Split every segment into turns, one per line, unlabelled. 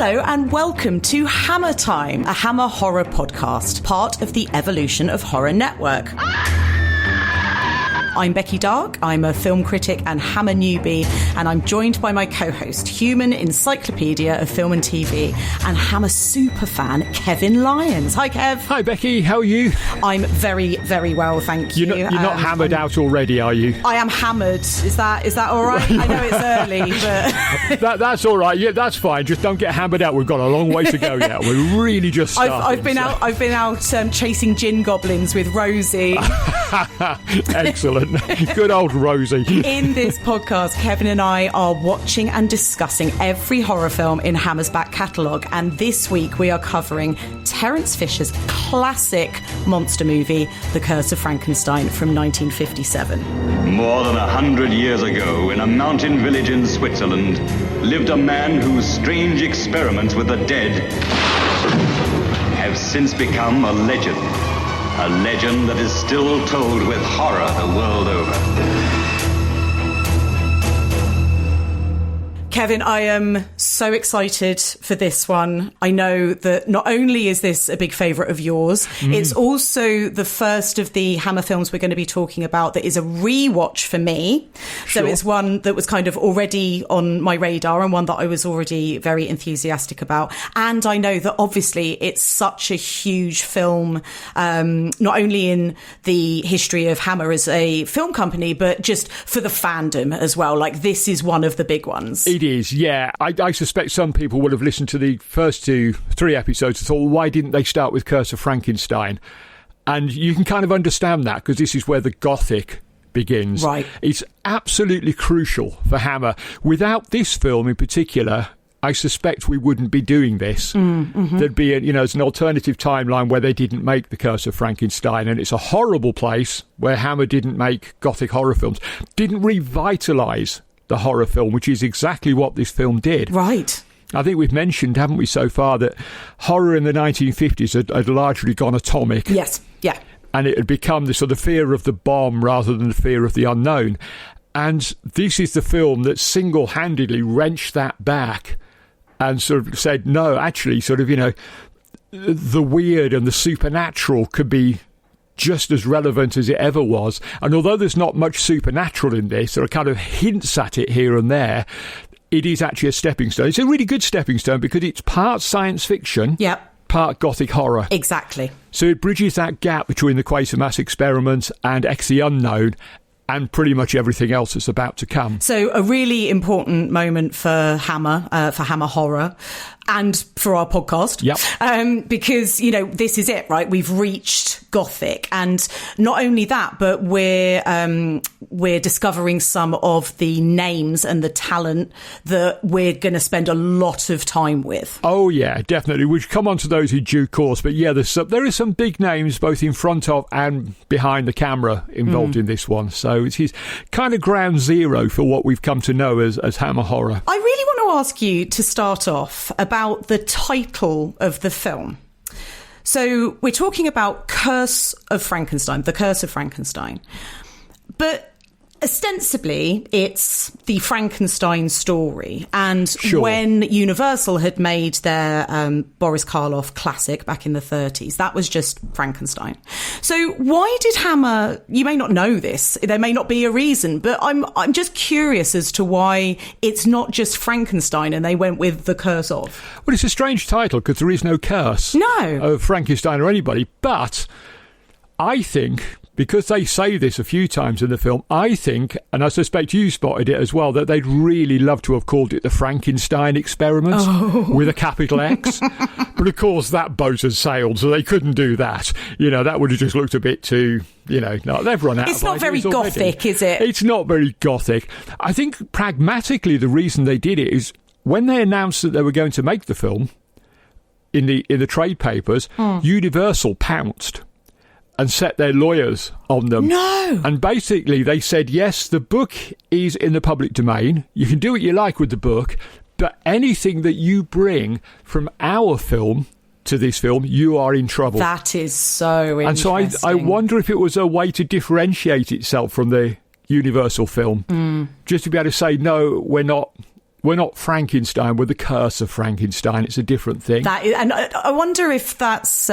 Hello and welcome to Hammer Time, a Hammer horror podcast, part of the Evolution of Horror Network. I'm Becky Darke, I'm a film critic and Hammer newbie, and I'm joined by my co-host, human encyclopedia of film and TV, and Hammer superfan, Kevin Lyons. Hi, Kev.
Hi, Becky. How are you?
I'm very, very well, thank you.
You're not hammered out already, are you?
I am hammered. Is that all right? I know it's early, but...
that's all right. Yeah, that's fine. Just don't get hammered out. We've got a long way to go yet. We're really just starting.
I've been out chasing gin goblins with Rosie.
Excellent. Good old Rosie.
In this podcast, Kevin and I are watching and discussing every horror film in Hammer's back catalogue, and this week we are covering Terence Fisher's classic monster movie, The Curse of Frankenstein from 1957.
More than 100 years ago, in a mountain village in Switzerland, lived a man whose strange experiments with the dead have since become a legend. A legend that is still told with horror the world over.
Kevin, I am so excited for this one. I know that not only is this a big favourite of yours, it's also the first of the Hammer films we're going to be talking about that is a rewatch for me.
Sure.
So it's one that was kind of already on my radar and one that I was already very enthusiastic about. And I know that obviously it's such a huge film, not only in the history of Hammer as a film company, but just for the fandom as well. Like, this is one of the big ones.
It is, yeah. I suspect some people would have listened to the first 3 episodes and thought, well, why didn't they start with Curse of Frankenstein? And you can kind of understand that, because this is where the gothic begins.
Right.
It's absolutely crucial for Hammer. Without this film in particular, I suspect we wouldn't be doing this. There'd be, as an alternative timeline where they didn't make The Curse of Frankenstein, and it's a horrible place where Hammer didn't make gothic horror films, didn't revitalise the horror film, which is exactly what this film did.
Right.
I think we've mentioned, haven't we, so far, that horror in the 1950s had largely gone atomic.
Yes, yeah.
And it had become the sort of fear of the bomb rather than the fear of the unknown. And this is the film that single-handedly wrenched that back and sort of said, no, actually, the weird and the supernatural could be just as relevant as it ever was. And although there's not much supernatural in this, there are kind of hints at it here and there, it is actually a stepping stone. It's a really good stepping stone because it's part science fiction, part gothic horror.
Exactly.
So it bridges that gap between the Quatermass experiment and X the Unknown, and pretty much everything else that's about to come.
So a really important moment for Hammer Horror, and for our podcast.
Yep.
Because, this is it, right? We've reached Gothic. And not only that, but we're discovering some of the names and the talent that we're going to spend a lot of time with.
Oh, yeah, definitely. We'll come on to those in due course. But yeah, there are some big names both in front of and behind the camera involved in this one. So it is kind of ground zero for what we've come to know as Hammer Horror.
I really want to ask you to start off about the title of the film. So we're talking about Curse of Frankenstein, The Curse of Frankenstein. But ostensibly, it's the Frankenstein story. And
Sure.
When Universal had made their Boris Karloff classic back in the 30s, that was just Frankenstein. So why did Hammer, you may not know this, there may not be a reason, but I'm just curious as to why it's not just Frankenstein and they went with The Curse of.
Well, it's a strange title because there is no curse of Frankenstein or anybody. But I think, because they say this a few times in the film, I think, and I suspect you spotted it as well, that they'd really love to have called it the Frankenstein experiment with a capital X. But of course, that boat has sailed, so they couldn't do that. That would have just looked a bit too, no, they've run out of ideas.
It's not very gothic, is it?
It's not very gothic. I think pragmatically the reason they did it is when they announced that they were going to make the film in the trade papers, Universal pounced and set their lawyers on them.
No!
And basically they said, yes, the book is in the public domain. You can do what you like with the book, but anything that you bring from our film to this film, you are in trouble.
That is so interesting.
And so I wonder if it was a way to differentiate itself from the Universal film. Just to be able to say, no, we're not we're not Frankenstein, we're the Curse of Frankenstein. It's a different thing.
And I wonder if that's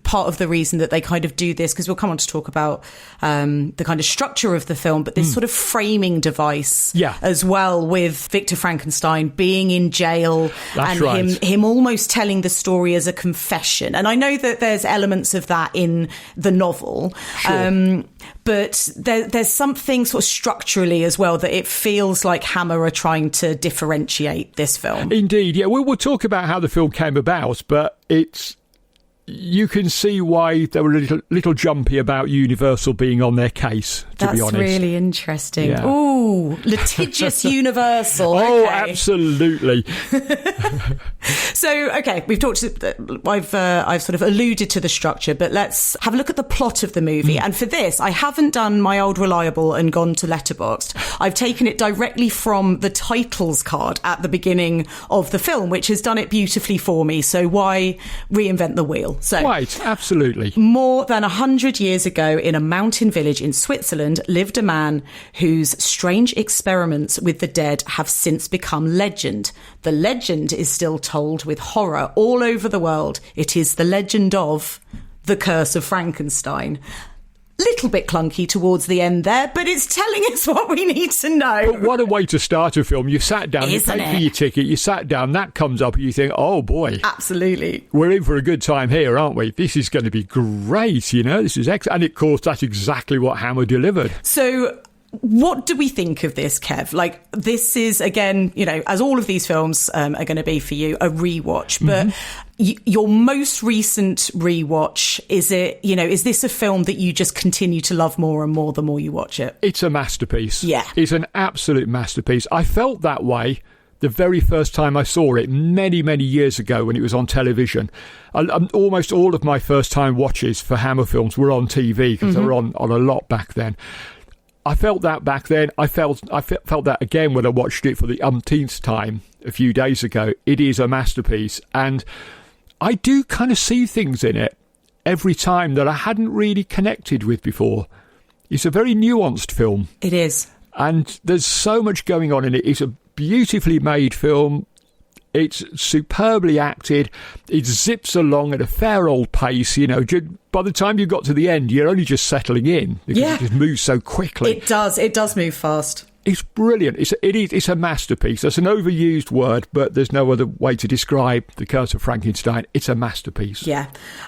part of the reason that they kind of do this, because we'll come on to talk about the kind of structure of the film, but this sort of framing device as well, with Victor Frankenstein being in jail.
That's
and
right.
him almost telling the story as a confession. And I know that there's elements of that in the novel.
Sure.
But there's something sort of structurally as well that it feels like Hammer are trying to differentiate this film.
Indeed, yeah. We'll talk about how the film came about, but you can see why they were a little jumpy about Universal being on their case, to be honest.
That's really interesting.
Yeah.
Ooh, litigious Universal.
Oh,
okay.
Absolutely.
So, okay, we've talked. I've sort of alluded to the structure, but let's have a look at the plot of the movie. And for this, I haven't done my old reliable and gone to Letterboxd. I've taken it directly from the titles card at the beginning of the film, which has done it beautifully for me. So why reinvent the wheel? So,
Right, absolutely.
More than 100 years ago, in a mountain village in Switzerland, lived a man whose strange experiments with the dead have since become legend. The legend is still told with horror all over the world. It is the legend of the Curse of Frankenstein. Little bit clunky towards the end there, but it's telling us what we need to know.
But what a way to start a film. You sat down, you paid for your ticket, you sat down, that comes up and you think, oh boy.
Absolutely.
We're in for a good time here, aren't we? This is going to be great, this is excellent. And of course, that's exactly what Hammer delivered.
So what do we think of this, Kev? Like, this is, again, as all of these films are going to be for you, a rewatch. But your most recent rewatch, is this a film that you just continue to love more and more the more you watch it?
It's a masterpiece.
Yeah.
It's an absolute masterpiece. I felt that way the very first time I saw it many, many years ago when it was on television. Almost all of my first time watches for Hammer films were on TV because they were on a lot back then. I felt that back then. I felt that again when I watched it for the umpteenth time a few days ago. It is a masterpiece, and I do kind of see things in it every time that I hadn't really connected with before. It's a very nuanced film.
It is.
And there's so much going on in it. It's a beautifully made film. It's superbly acted. It zips along at a fair old pace. By the time you got to the end, you're only just settling in because it just moves so quickly.
It does move fast.
It's brilliant. It's a masterpiece. That's an overused word, but there's no other way to describe The Curse of Frankenstein. It's a masterpiece.
Yeah.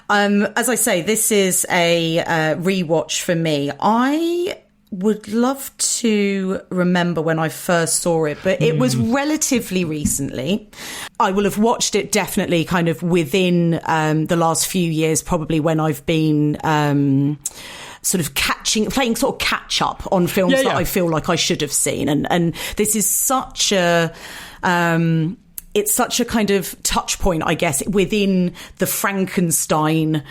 As I say, this is a rewatch for me. I would love to remember when I first saw it, but it was relatively recently. I will have watched it definitely kind of within the last few years, probably when I've been sort of playing sort of catch up on films that I feel like I should have seen. And this is such a it's such a kind of touch point, I guess, within the Frankenstein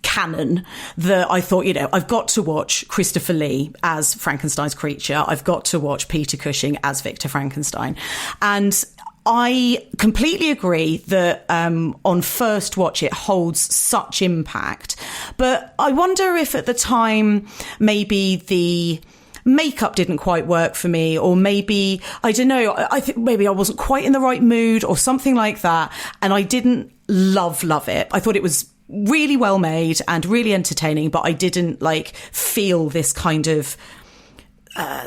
canon that I thought, I've got to watch Christopher Lee as Frankenstein's creature. I've got to watch Peter Cushing as Victor Frankenstein. And I completely agree that on first watch it holds such impact. But I wonder if at the time maybe the makeup didn't quite work for me, or maybe, I don't know, I think maybe I wasn't quite in the right mood or something like that, and I didn't love it. I thought it was really well made and really entertaining, but I didn't feel this kind of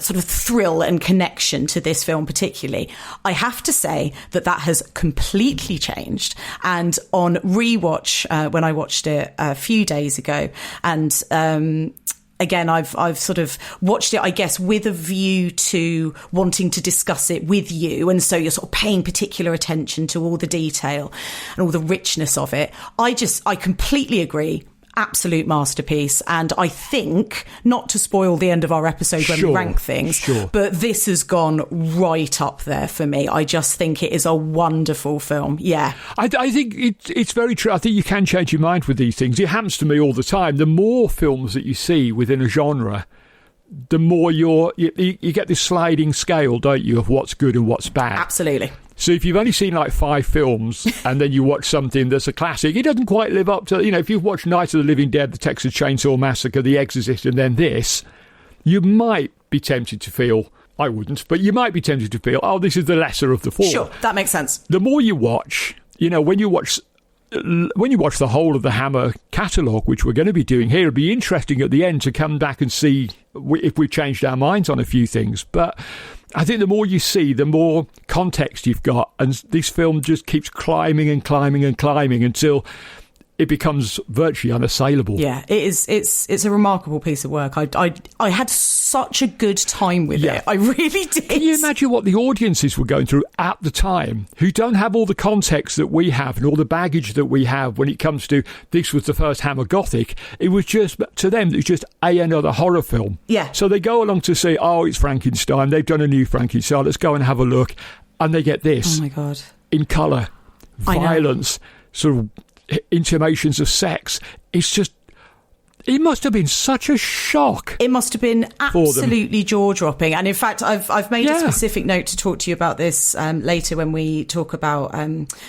sort of thrill and connection to this film particularly. I have to say that has completely changed, and on rewatch when I watched it a few days ago, and again, I've sort of watched it, I guess, with a view to wanting to discuss it with you. And so you're sort of paying particular attention to all the detail and all the richness of it. I completely agree. Absolute masterpiece. And I think, not to spoil the end of our episode when we rank things, but this has gone right up there for me. I just think it is a wonderful film. Yeah. I
think it's very true. I think you can change your mind with these things. It happens to me all the time. The more films that you see within a genre, the more you get this sliding scale, don't you, of what's good and what's bad.
Absolutely.
So if you've only seen 5 films and then you watch something that's a classic, it doesn't quite live up to, if you've watched Night of the Living Dead, The Texas Chainsaw Massacre, The Exorcist, and then this, you might be tempted to feel I wouldn't, but you might be tempted to feel, oh, this is the lesser of the four.
Sure, that makes sense.
The more you watch, when you watch the whole of the Hammer catalogue, which we're going to be doing here, it'll be interesting at the end to come back and see if we've changed our minds on a few things. But I think the more you see, the more context you've got, and this film just keeps climbing and climbing and climbing until it becomes virtually unassailable.
Yeah, it is. It's a remarkable piece of work. I had such a good time with it. I really did.
Can you imagine what the audiences were going through at the time, who don't have all the context that we have and all the baggage that we have when it comes to this was the first Hammer Gothic? It was just, to them, it was just another horror film.
Yeah.
So they go along to say, oh, it's Frankenstein. They've done a new Frankenstein. Let's go and have a look. And they get this.
Oh, my God.
In colour, violence, sort of intimations of sex. It's just, it must have been such a shock.
It must have been absolutely jaw-dropping. And in fact, I've made a specific note to talk to you about this later when we talk about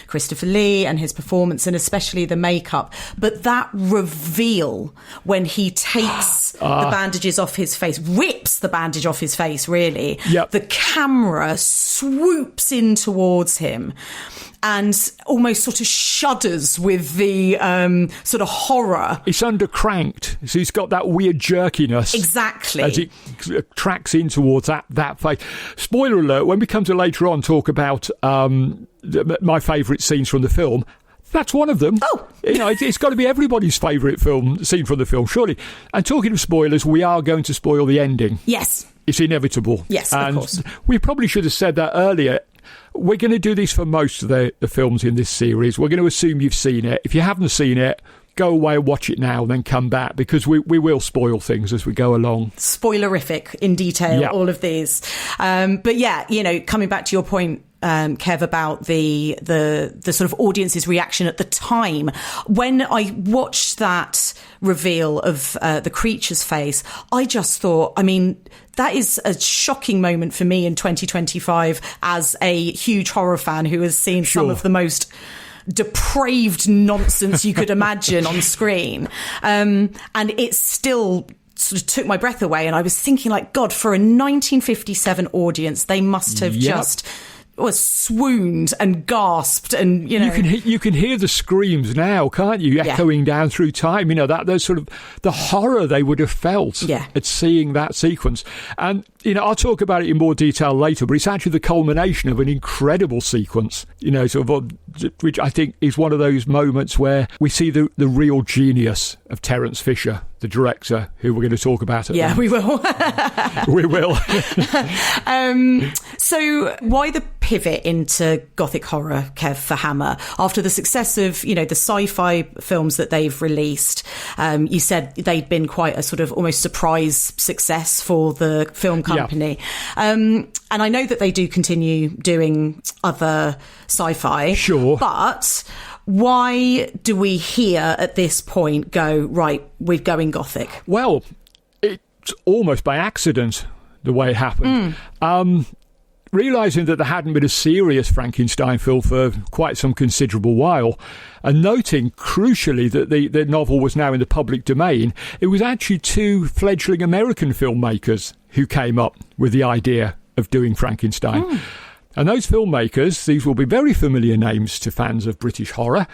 Christopher Lee and his performance, and especially the makeup. But that reveal when he takes the bandages off his face, rips the bandage off his face, really.
Yep.
The camera swoops in towards him and almost sort of shudders with the sort of horror.
It's undercranked, so he's got that weird jerkiness.
Exactly.
As it tracks in towards that face. Spoiler alert, when we come to later on talk about my favourite scenes from the film, that's one of them.
Oh!
It's got to be everybody's favourite scene from the film, surely. And talking of spoilers, we are going to spoil the ending.
Yes.
It's inevitable.
Yes,
and
of course.
We probably should have said that earlier. We're going to do this for most of the films in this series. We're going to assume you've seen it. If you haven't seen it, go away and watch it now and then come back, because we will spoil things as we go along. Spoilerific
in detail, all of these. But yeah, coming back to your point, Kev, about the sort of audience's reaction at the time. When I watched that reveal of the creature's face, I just thought, that is a shocking moment for me in 2025 as a huge horror fan who has seen some of the most depraved nonsense you could imagine on screen. And it still sort of took my breath away. And I was thinking, like, God, for a 1957 audience, they must have just swooned and gasped, and
you can hear the screams now, can't you, echoing down through time. There's sort of the horror they would have felt at seeing that sequence. And I'll talk about it in more detail later, but it's actually the culmination of an incredible sequence, which I think is one of those moments where we see the real genius of Terence Fisher, the director, who we're going to talk about at length.
We will.
We will.
So why the pivot into Gothic horror, Kev, for Hammer? After the success of, the sci-fi films that they've released, you said they'd been quite a sort of almost surprise success for the film company. And I know that they do continue doing other sci-fi.
Sure.
But why do we here at this point go, right, we're going Gothic?
Well, it's almost by accident the way it happened. Realising that there hadn't been a serious Frankenstein film for quite some considerable while, and noting, crucially, that the novel was now in the public domain, it was actually two fledgling American filmmakers who came up with the idea of doing Frankenstein. And those filmmakers, these will be very familiar names to fans of British horror,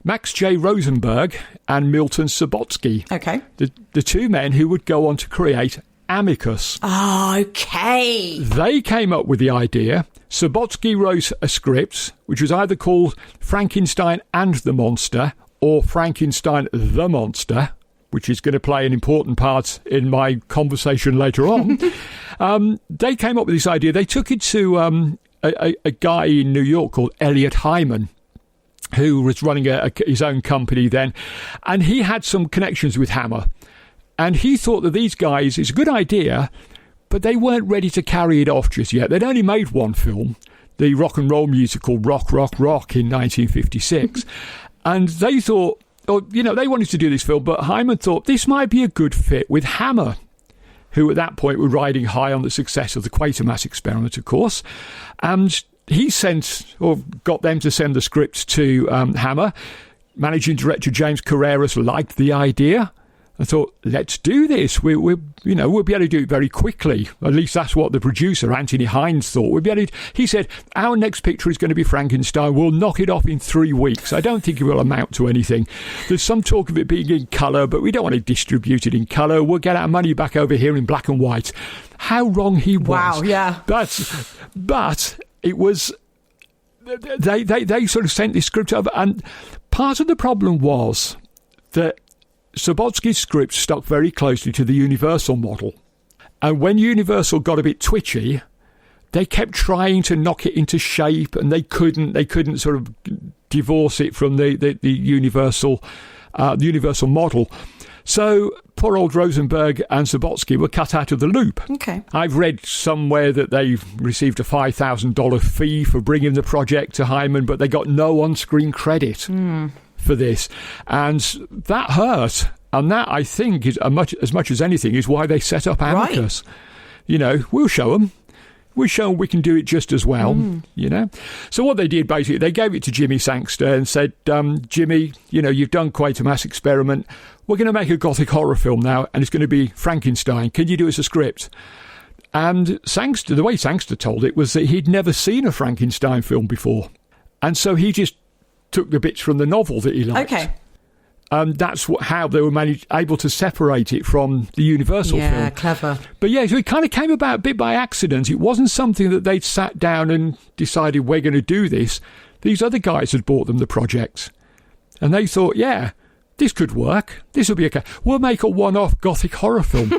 Max J. Rosenberg and Milton Subotsky.
Okay.
The two men who would go on to create Amicus.
Oh, okay.
They came up with the idea. Subotsky wrote a script which was either called Frankenstein and the Monster or Frankenstein the Monster, which is going to play an important part in my conversation later on. They came up with this idea. They took it to a guy in New York called Elliot Hyman, who was running his own company then, and he had some connections with Hammer. And he thought that these guys, it's a good idea, but they weren't ready to carry it off just yet. They'd only made one film, the rock and roll musical Rock, Rock, Rock in 1956. And they thought, they wanted to do this film, but Hyman thought this might be a good fit with Hammer, who at that point were riding high on the success of the Quatermass experiment, of course. And he got them to send the script to Hammer. Managing director James Carreras liked the idea. I thought, let's do this. We'll be able to do it very quickly. At least that's what the producer, Anthony Hines, thought. We'll be able to, he said, our next picture is going to be Frankenstein. We'll knock it off in 3 weeks. I don't think it will amount to anything. There's some talk of it being in colour, but we don't want to distribute it in colour. We'll get our money back over here in black and white. How wrong he was.
Wow, yeah.
But it was... They sort of sent this script over, and part of the problem was that Subotsky's script stuck very closely to the Universal model. And when Universal got a bit twitchy, they kept trying to knock it into shape, and they couldn't sort of divorce it from the Universal model. So poor old Rosenberg and Subotsky were cut out of the loop.
Okay.
I've read somewhere that they've received a $5,000 fee for bringing the project to Hyman, but they got no on-screen credit for this. And that hurt. And that, I think, is as much as anything, is why they set up Amicus. Right. We'll show them. We'll show them we can do it just as well, So what they did, basically, they gave it to Jimmy Sangster and said, Jimmy, you've done quite a mass experiment. We're going to make a gothic horror film now, and it's going to be Frankenstein. Can you do us a script? And Sangster, the way Sangster told it was that he'd never seen a Frankenstein film before. And so he just took the bits from the novel that he liked. Okay. That's how they were able to separate it from the Universal film.
Yeah, clever.
But yeah, so it kind of came about a bit by accident. It wasn't something that they'd sat down and decided, we're going to do this. These other guys had bought them the project. And they thought, yeah, this could work. This will be okay. We'll make a one-off gothic horror film.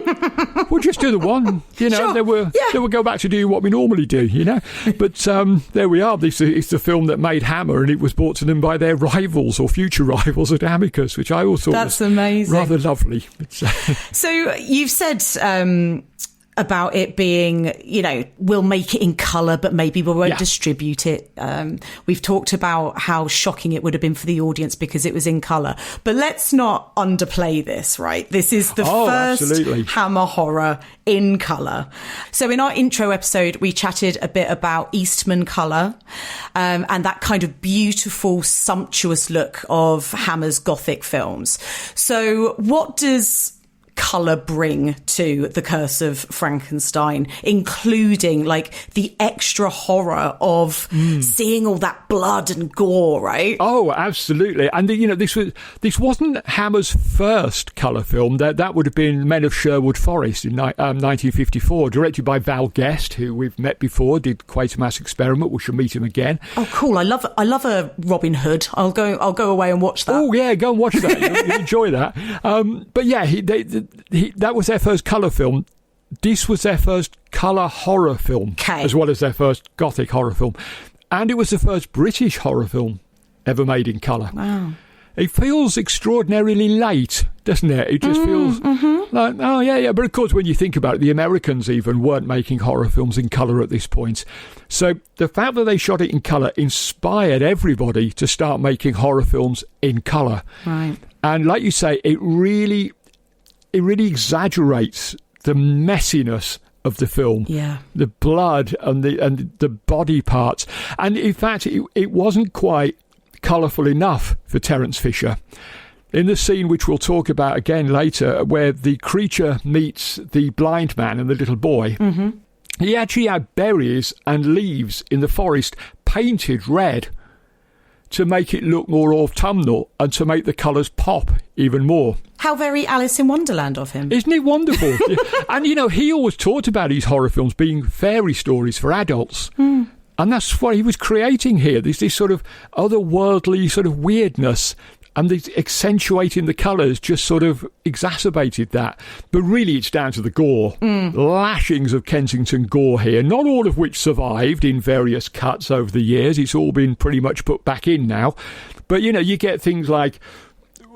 We'll just do the one. Sure. Then we'll go back to doing what we normally do, But there we are. This is the film that made Hammer, and it was brought to them by their rivals or future rivals at Amicus, which I always thought was
amazing.
Rather lovely.
So you've said... about it being, we'll make it in colour, but maybe we won't distribute it. We've talked about how shocking it would have been for the audience because it was in colour. But let's not underplay this, right? This is the first
absolutely.
Hammer horror in colour. So in our intro episode, we chatted a bit about Eastman colour and that kind of beautiful, sumptuous look of Hammer's Gothic films. So what does colour bring to The Curse of Frankenstein, including the extra horror of seeing all that blood and gore, right?
Oh, absolutely. And this wasn't Hammer's first colour film. That would have been Men of Sherwood Forest in 1954, directed by Val Guest, who we've met before, did Quite a Mass Experiment. We should meet him again.
Oh, cool. I love a Robin Hood. I'll go away and watch that.
Oh yeah, go and watch that. You'll enjoy that. But yeah, that was their first colour film. This was their first colour horror film, as well as their first gothic horror film. And it was the first British horror film ever made in colour.
Wow.
It feels extraordinarily late, doesn't it? It just feels like, oh, yeah. But of course, when you think about it, the Americans even weren't making horror films in colour at this point. So the fact that they shot it in colour inspired everybody to start making horror films in colour.
Right.
And like you say, it really exaggerates the messiness of the film.
Yeah.
The blood and the body parts. And in fact, it wasn't quite colourful enough for Terence Fisher. In the scene, which we'll talk about again later, where the creature meets the blind man and the little boy, he actually had berries and leaves in the forest painted red to make it look more autumnal and to make the colours pop even more.
How very Alice in Wonderland of him.
Isn't it wonderful? And, he always talked about his horror films being fairy stories for adults. And that's what he was creating here. There's this sort of otherworldly sort of weirdness, and the accentuating the colours just sort of exacerbated that. But really it's down to the gore. Lashings of Kensington gore here, not all of which survived in various cuts over the years. It's all been pretty much put back in now. But, you get things like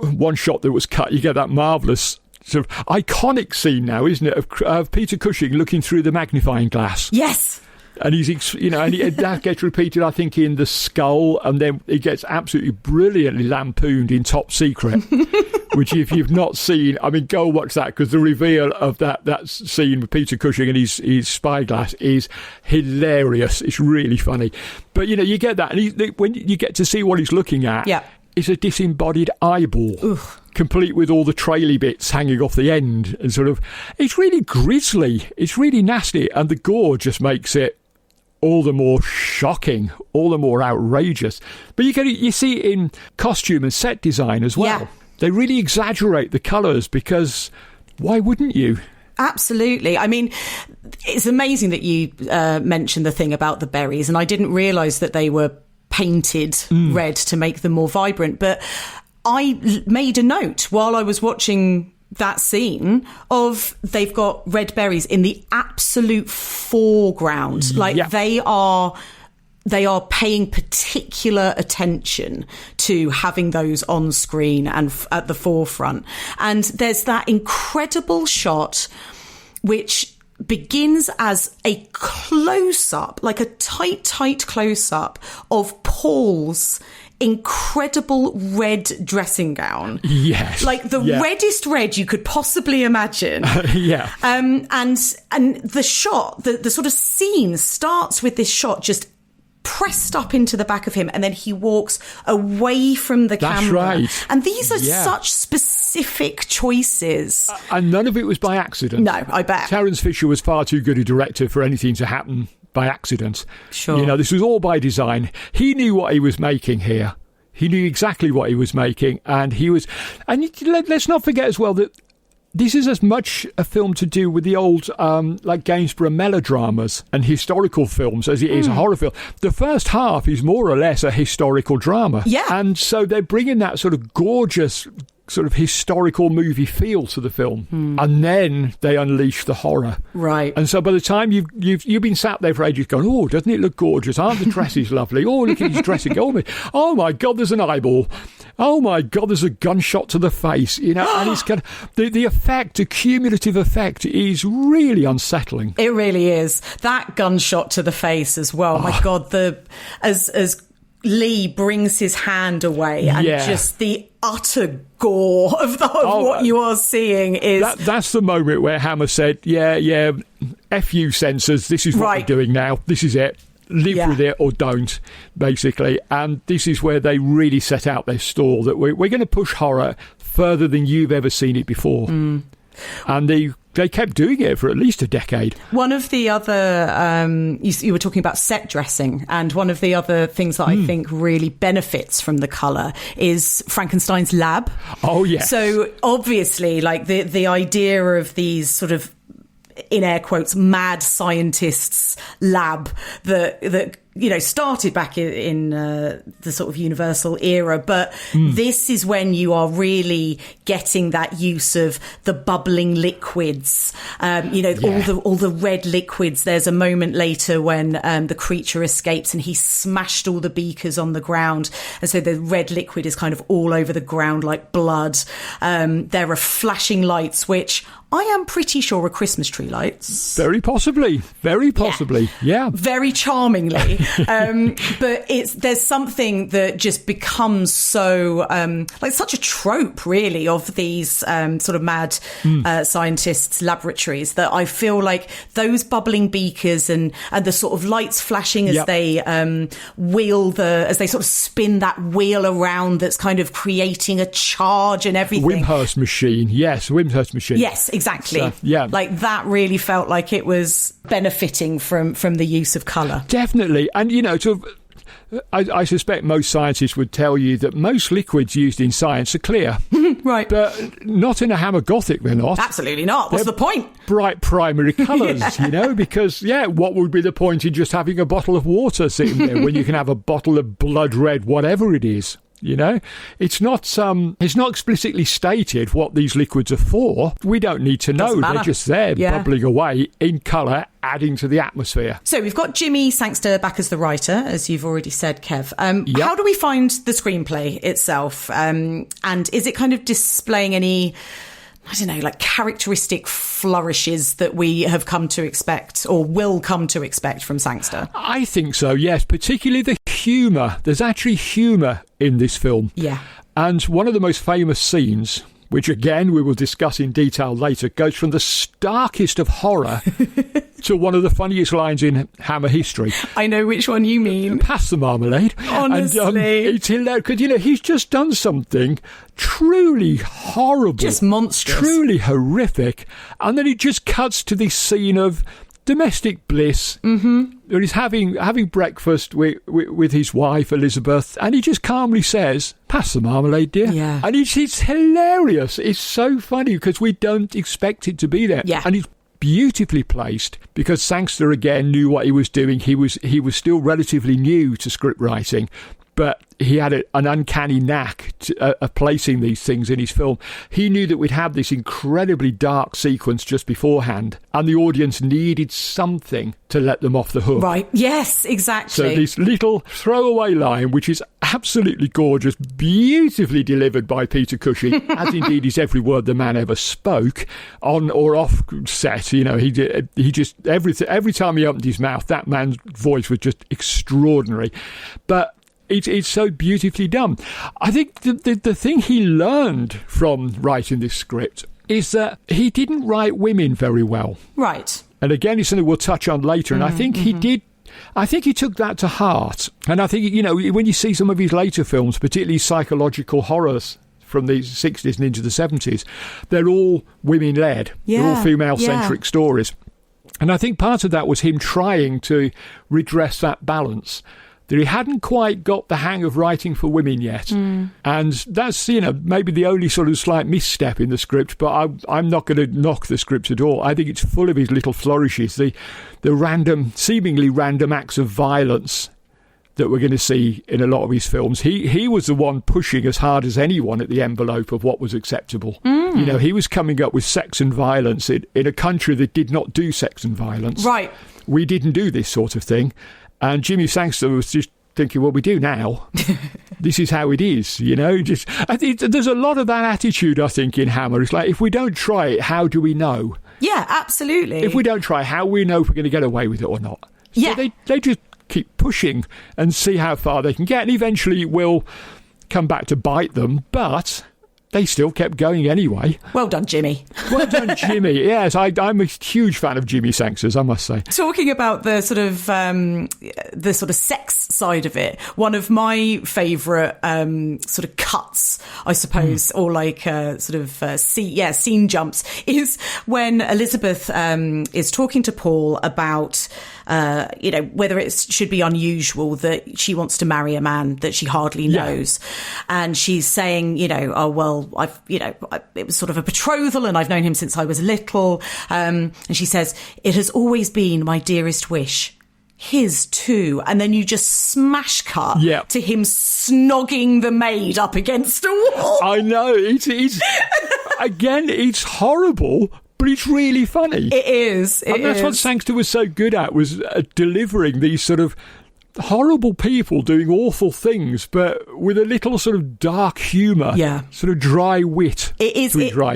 one shot that was cut, you get that marvellous sort of iconic scene now, isn't it, of Peter Cushing looking through the magnifying glass.
Yes.
And he's, that gets repeated, I think, in The Skull, and then it gets absolutely brilliantly lampooned in Top Secret, which if you've not seen, go watch that, because the reveal of that scene with Peter Cushing and his spyglass is hilarious. It's really funny. But, you get that, and when you get to see what he's looking at, it's a disembodied eyeball.
Oof.
complete with all the traily bits hanging off the end, and sort of, it's really grisly, it's really nasty, and the gore just makes it all the more shocking, all the more outrageous. But you see it in costume and set design as well.
Yeah.
They really exaggerate the colours, because why wouldn't you?
Absolutely. I mean, it's amazing that you mentioned the thing about the berries, and I didn't realise that they were painted red to make them more vibrant. But I made a note while I was watching that scene of they've got red berries in the absolute foreground. Like they are paying particular attention to having those on screen and at the forefront. And there's that incredible shot which begins as a close-up, like a tight close-up of Paul's incredible red dressing gown.
Yes.
Like the reddest red you could possibly imagine.
Yeah.
And the shot, the sort of scene starts with this shot just pressed up into the back of him, and then he walks away from the camera.
That's right.
And these are such specific choices.
And none of it was by accident.
No, I bet.
Terence Fisher was far too good a director for anything to happen by accident.
Sure.
You know, this was all by design. He knew what he was making here. He knew exactly what he was making, and let's not forget as well that this is as much a film to do with the old, like Gainsborough melodramas and historical films as it is a horror film. The first half is more or less a historical drama.
Yeah.
And so they're bringing that sort of gorgeous sort of historical movie feel to the film, and then they unleash the horror.
Right.
And so by the time you've been sat there for ages going, oh, doesn't it look gorgeous? Aren't the dresses lovely? Oh, look at his dressing. Oh my God, there's an eyeball. Oh my God, there's a gunshot to the face. You know, and it's kind of the effect, the cumulative effect, is really unsettling.
It really is. That gunshot to the face as well. My God, as Lee brings his hand away, and just the utter gore of what you are seeing is...
That's the moment where Hammer said, yeah, F you censors, this is what we're doing now, this is it. Live with it or don't, basically. And this is where they really set out their stall, that we're going to push horror further than you've ever seen it before. And they kept doing it for at least a decade.
One of the other, you were talking about set dressing, and one of the other things that I think really benefits from the colour is Frankenstein's lab.
Oh, yes.
So obviously, like the idea of these sort of, in air quotes, mad scientists' lab that you know, started back in the sort of Universal era, but this is when you are really getting that use of the bubbling liquids, all the red liquids. There's a moment later when the creature escapes and he smashed all the beakers on the ground, and so the red liquid is kind of all over the ground like blood. There are flashing lights, which I am pretty sure are Christmas tree lights.
Very possibly. Yeah. Very
charmingly. But there's something that just becomes so like such a trope, really, of these sort of mad scientists' laboratories, that I feel like those bubbling beakers and the sort of lights flashing as they as they sort of spin that wheel around, that's kind of creating a charge and everything.
Wimhurst machine. Yes,
exactly.
So,
like that really felt like it was benefiting from the use of colour.
Definitely. And you know, I suspect most scientists would tell you that most liquids used in science are clear.
Right.
But not in a Hammer Gothic, they're not.
Absolutely not. What's the point?
Bright primary colours, you know, because, what would be the point in just having a bottle of water sitting there when you can have a bottle of blood red, whatever it is? You know, it's not explicitly stated what these liquids are for. We don't need to know. They're just there, bubbling away in colour, adding to the atmosphere. So
we've got Jimmy Sangster back as the writer, as you've already said, Kev. How do we find the screenplay itself? And is it kind of displaying any, I don't know, like characteristic flourishes that we have come to expect or will come to expect from Sangster?
I think so, yes, particularly the humour. There's actually humour in this film.
Yeah.
And one of the most famous scenes, which again we will discuss in detail later, goes from the starkest of horror to one of the funniest lines in Hammer history.
I know which one you mean.
Pass the marmalade.
Honestly.
And, it's hilarious because, he's just done something truly horrible.
Just monstrous.
Truly horrific. And then it just cuts to this scene of domestic bliss. Mm-hmm. He's having breakfast with his wife, Elizabeth, and he just calmly says, pass the marmalade, dear.
Yeah.
And it's hilarious. It's so funny because we don't expect it to be there.
Yeah.
And it's beautifully placed because Sangster again knew what he was doing. He was still relatively new to script writing, but he had an uncanny knack of placing these things in his film. He knew that we'd have this incredibly dark sequence just beforehand, and the audience needed something to let them off the hook.
Right, yes, exactly.
So this little throwaway line, which is absolutely gorgeous, beautifully delivered by Peter Cushing, as indeed is every word the man ever spoke, on or off set. He just, every time he opened his mouth, that man's voice was just extraordinary. But it's so beautifully done. I think the thing he learned from writing this script is that he didn't write women very well.
Right.
And again, it's something we'll touch on later. And I think he did. I think he took that to heart. And I think, when you see some of his later films, particularly psychological horrors from the 60s and into the 70s, they're all women-led.
Yeah.
They're all female-centric stories. And I think part of that was him trying to redress that balance, that he hadn't quite got the hang of writing for women yet. And that's, maybe the only sort of slight misstep in the script, but I'm not going to knock the script at all. I think it's full of his little flourishes, the seemingly random acts of violence that we're going to see in a lot of his films. He was the one pushing as hard as anyone at the envelope of what was acceptable. He was coming up with sex and violence in a country that did not do sex and violence.
Right.
We didn't do this sort of thing. And Jimmy Sangster was just thinking, well, we do now. This is how it is, I think there's a lot of that attitude, I think, in Hammer. It's like, if we don't try it, how do we know?
Yeah, absolutely.
If we don't try, how do we know if we're going to get away with it or not? So
Yeah.
they just keep pushing and see how far they can get. And eventually it will come back to bite them, but they still kept going anyway.
Well done, Jimmy.
Well done, Jimmy. Yes, I'm a huge fan of Jimmy Sangster's, I must say.
Talking about the sort of sex side of it, one of my favourite sort of cuts, I suppose, or like scene jumps, is when Elizabeth is talking to Paul about whether it should be unusual that she wants to marry a man that she hardly knows, and she's saying, oh well, it was sort of a betrothal and I've known him since I was little. And she says, it has always been my dearest wish. His too. And then you just smash cut to him snogging the maid up against a wall.
I know. It's again, it's horrible, but it's really funny.
It is.
And that's what Sangster was so good at, was delivering these sort of horrible people doing awful things, but with a little sort of dark humour, sort of dry wit.
It is.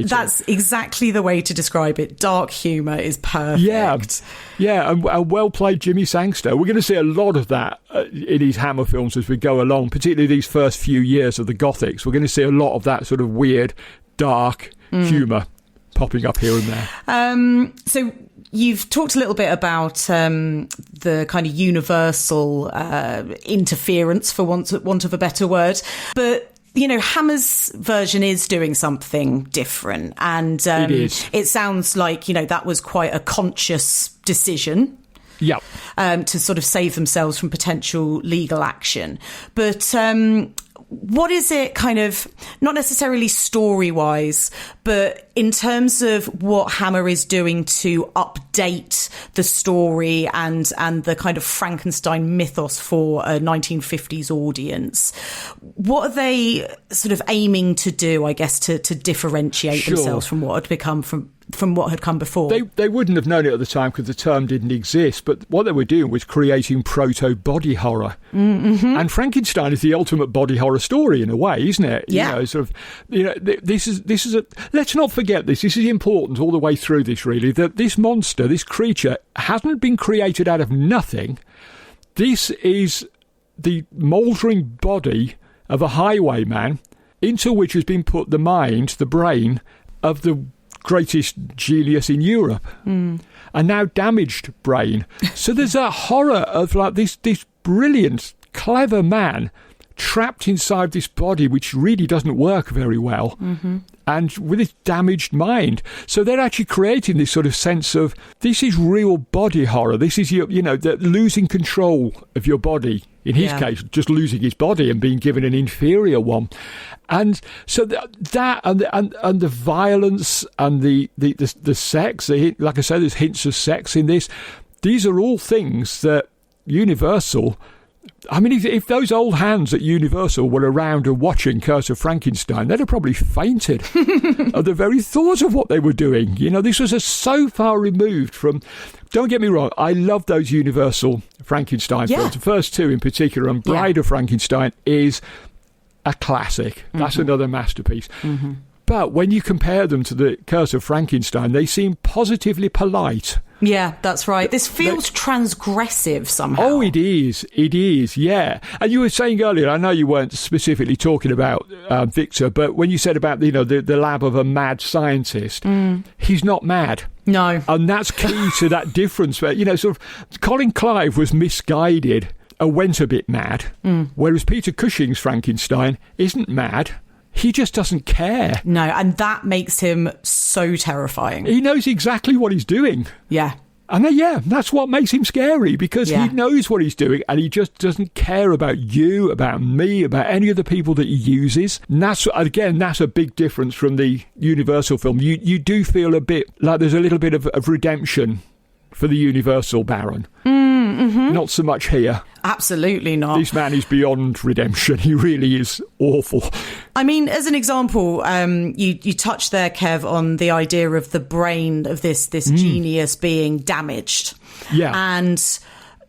That's
exactly the way to describe it. Dark humour is perfect.
Yeah, and well played, Jimmy Sangster. We're going to see a lot of that in his Hammer films as we go along, particularly these first few years of the Gothics. We're going to see a lot of that sort of weird, dark humour popping up here and there.
So you've talked a little bit about the kind of universal interference, for want of a better word, but Hammer's version is doing something different, and it sounds like that was quite a conscious decision.
Yeah.
To sort of save themselves from potential legal action, but what is it kind of, not necessarily story-wise, but in terms of what Hammer is doing to update the story and the kind of Frankenstein mythos for a 1950s audience? What are they sort of aiming to do, I guess, to differentiate themselves from what had become from what had come before?
They wouldn't have known it at the time because the term didn't exist, but what they were doing was creating proto-body horror. Mm-hmm. And Frankenstein is the ultimate body horror story in a way, isn't it?
Yeah.
This is let's not forget this. This is important all the way through this, really, that this monster, this creature, hasn't been created out of nothing. This is the mouldering body of a highwayman into which has been put the mind, the brain, of the greatest genius in Europe, a now damaged brain. So there's that horror of like this brilliant, clever man trapped inside this body which really doesn't work very well, and with his damaged mind. So they're actually creating this sort of sense of, this is real body horror. This is the losing control of your body. In his case, just losing his body and being given an inferior one. And so that and the violence and the sex, like I say, there's hints of sex in this. These are all things that Universal, I mean, if those old hands at Universal were around and watching Curse of Frankenstein, they'd have probably fainted at the very thought of what they were doing. This was so far removed from... Don't get me wrong, I love those Universal Frankenstein films. The first two in particular, and Bride of Frankenstein is a classic. That's another masterpiece. But when you compare them to the Curse of Frankenstein, they seem positively polite.
Yeah, that's right. This feels transgressive somehow.
Oh, it is, yeah. And you were saying earlier, I know you weren't specifically talking about Victor, but when you said about the lab of a mad scientist, he's not mad.
No.
And that's key to that difference. Where, sort of, Colin Clive was misguided and went a bit mad, whereas Peter Cushing's Frankenstein isn't mad. He just doesn't care.
No, and that makes him so terrifying.
He knows exactly what he's doing.
Yeah.
And that's what makes him scary, because he knows what he's doing and he just doesn't care about you, about me, about any of the people that he uses. And that's a big difference from the Universal film. You do feel a bit like there's a little bit of redemption for the Universal Baron. Not so much here.
Absolutely not.
This man is beyond redemption. He really is awful.
I mean, as an example, you touched there, Kev, on the idea of the brain of this genius being damaged. Yeah. And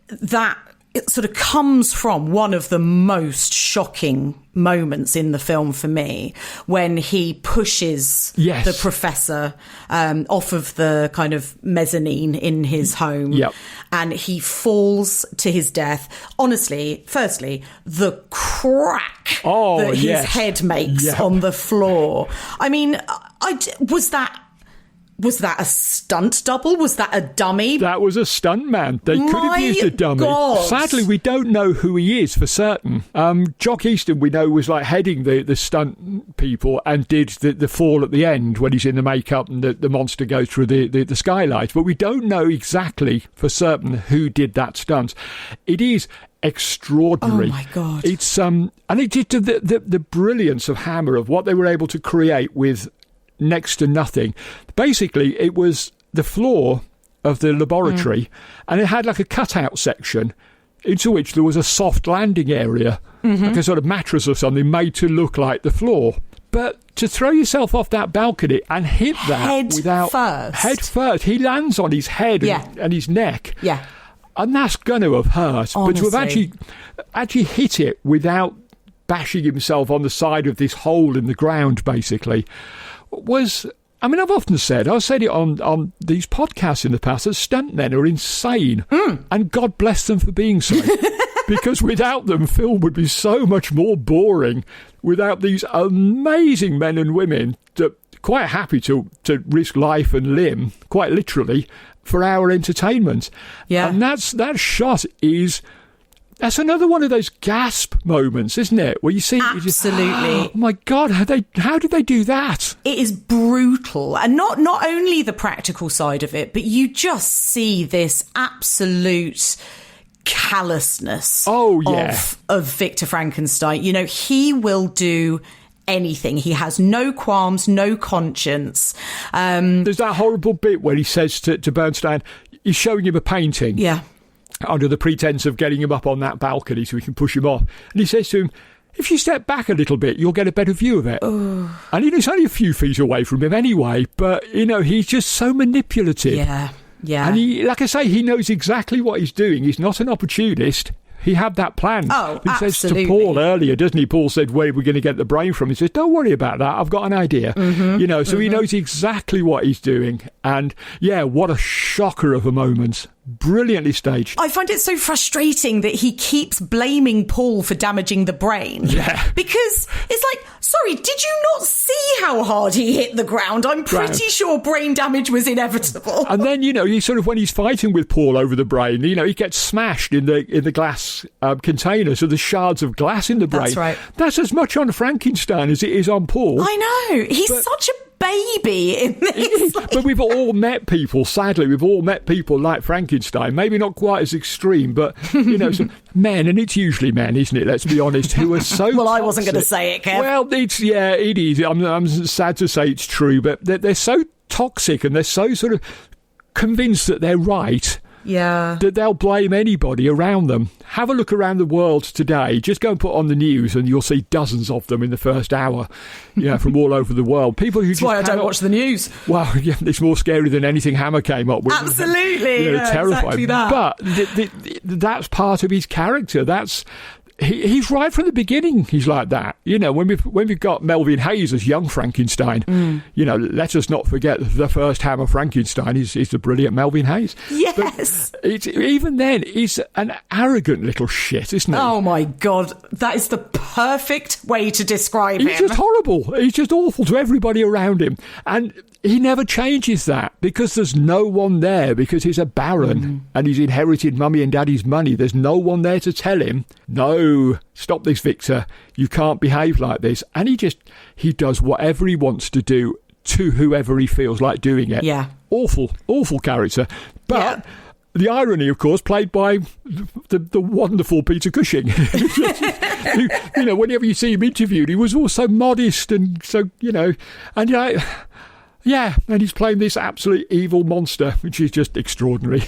that it sort of comes from one of the most shocking moments in the film for me, when he pushes the professor off of the kind of mezzanine in his home, and he falls to his death. Honestly, firstly, the crack that his head makes on the floor. I mean, was that a stunt double? Was that a dummy?
That was a stunt man. They could have used a dummy.
God.
Sadly, we don't know who he is for certain. Jock Easton, we know, was like heading the stunt people and did the fall at the end when he's in the makeup and the monster goes through the skylight. But we don't know exactly for certain who did that stunt. It is extraordinary.
Oh my God.
It's and it did the brilliance of Hammer, of what they were able to create with next to nothing. Basically, it was the floor of the laboratory, and it had like a cutout section into which there was a soft landing area, like a sort of mattress or something made to look like the floor. But to throw yourself off that balcony and hit that head first, he lands on his head and his neck. Yeah. And that's going to have hurt. Honestly. But to have actually hit it without bashing himself on the side of this hole in the ground, basically, was... I mean, I've often said, I've said it on these podcasts in the past, that stuntmen are insane. And God bless them for being so. Because without them, film would be so much more boring without these amazing men and women that quite happy to risk life and limb, quite literally, for our entertainment. Yeah. And that shot is... That's another one of those gasp moments, isn't it? Where you see...
Absolutely.
Oh my God, how did they do that?
It is brutal. And not only the practical side of it, but you just see this absolute callousness of Victor Frankenstein. You know, he will do anything. He has no qualms, no conscience.
There's that horrible bit where he says to Bernstein, he's showing him a painting.
Yeah.
Under the pretense of getting him up on that balcony so he can push him off. And he says to him, if you step back a little bit, you'll get a better view of it. Ooh. And it's only a few feet away from him anyway, but, he's just so manipulative.
Yeah, yeah.
And he, like I say, he knows exactly what he's doing. He's not an opportunist. He had that plan.
Oh,
he
absolutely.
says to Paul earlier, doesn't he? Paul said, where are we going to get the brain from? He says, don't worry about that. I've got an idea. So he knows exactly what he's doing. And, what a shocker of a moment. Brilliantly staged.
I find it so frustrating that he keeps blaming Paul for damaging the brain.
Yeah.
Because it's like, Sorry, did you not see how hard he hit the ground? I'm pretty sure brain damage was inevitable.
And then, he sort of, when he's fighting with Paul over the brain, he gets smashed in the glass container, so the shards of glass in the brain.
That's right.
That's as much on Frankenstein as it is on Paul.
I know. He's such a baby in this.
But we've all met people, sadly, like Frankenstein, maybe not quite as extreme, but, some men, and it's usually men, isn't it? Let's be honest, who are so
Well,
toxic.
I wasn't going to say it, Kev.
Well, it is. I'm sad to say it's true, but they're so toxic and they're so sort of convinced that they're right.
Yeah.
That they'll blame anybody around them. Have a look around the world today. Just go and put on the news and you'll see dozens of them in the first hour, from all over the world. People who
That's why I don't watch the news.
Well, yeah, it's more scary than anything Hammer came up with.
Absolutely.
Terrifying.
Exactly that.
But that's part of his character. He's right from the beginning. He's like that. When we've got Melvin Hayes as young Frankenstein, let us not forget the first Hammer Frankenstein is the brilliant Melvin Hayes.
Yes.
But even then, he's an arrogant little shit, isn't he?
Oh my God, that is the perfect way to describe him.
He's just horrible. He's just awful to everybody around him, and he never changes that because there's no one there, because he's a baron and he's inherited mummy and daddy's money. There's no one there to tell him, no, stop this, Victor. You can't behave like this. And he does whatever he wants to do to whoever he feels like doing it.
Yeah.
Awful character. But the irony, of course, played by the wonderful Peter Cushing. Whenever you see him interviewed, he was all so modest and so, and yeah, and he's playing this absolute evil monster, which is just extraordinary.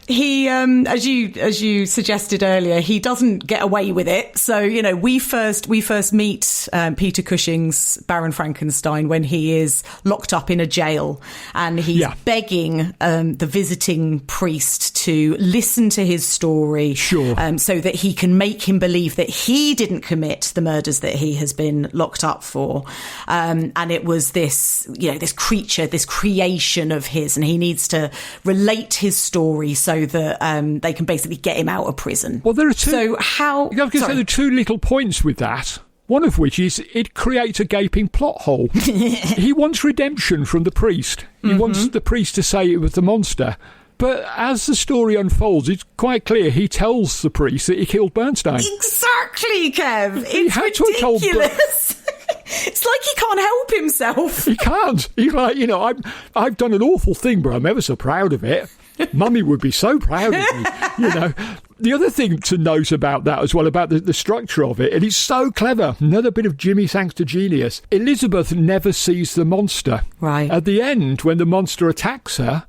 He, as you suggested earlier, he doesn't get away with it. So, we first meet Peter Cushing's Baron Frankenstein when he is locked up in a jail, and he's begging the visiting priest to listen to his story, so that he can make him believe that he didn't commit the murders that he has been locked up for. And it was this, this creature, this creation of his, and he needs to relate his story so that they can basically get him out of prison.
Well, there are two.
So how?
I was going to say there are two little points with that. One of which is it creates a gaping plot hole. He wants redemption from the priest. He wants the priest to say it was the monster. But as the story unfolds, it's quite clear he tells the priest that he killed Bernstein.
Exactly, Kev. It's ridiculous. It's like he can't help himself.
He can't. He's like, I've done an awful thing, but I'm ever so proud of it. Mummy would be so proud of me, The other thing to note about that as well, about the structure of it, and it's so clever, another bit of Jimmy Sangster genius, Elizabeth never sees the monster.
Right.
At the end, when the monster attacks her,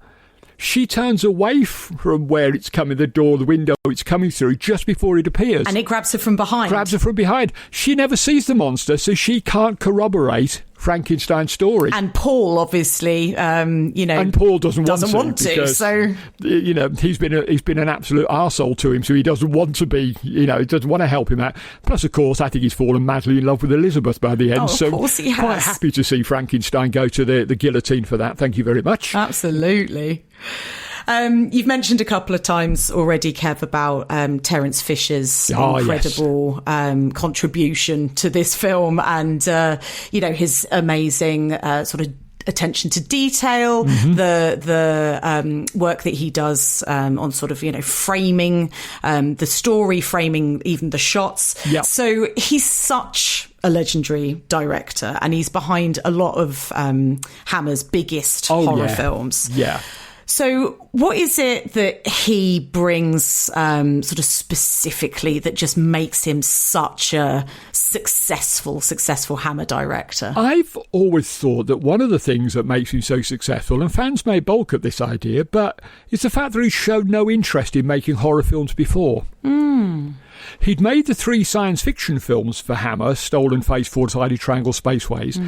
she turns away from where it's coming, the door, the window it's coming through, just before it appears.
And it grabs her from behind.
She never sees the monster, so she can't corroborate Frankenstein's story.
And Paul, obviously,
and Paul doesn't want to. Because,
so
he's been an absolute arsehole to him, so he doesn't want to be. He doesn't want to help him out. Plus, of course, I think he's fallen madly in love with Elizabeth by the end.
Of course he has.
Quite happy to see Frankenstein go to the guillotine for that. Thank you very much.
Absolutely. You've mentioned a couple of times already, Kev, about Terence Fisher's incredible contribution to this film, and his amazing sort of attention to detail, the work that he does on sort of framing the story, framing even the shots. Yep. So he's such a legendary director, and he's behind a lot of Hammer's biggest horror films.
Yeah.
So what is it that he brings sort of specifically that just makes him such a successful Hammer director?
I've always thought that one of the things that makes him so successful, and fans may balk at this idea, but it's the fact that he showed no interest in making horror films before. He'd made the 3 science fiction films for Hammer, Stolen Face, Four-Sided Triangle, Spaceways.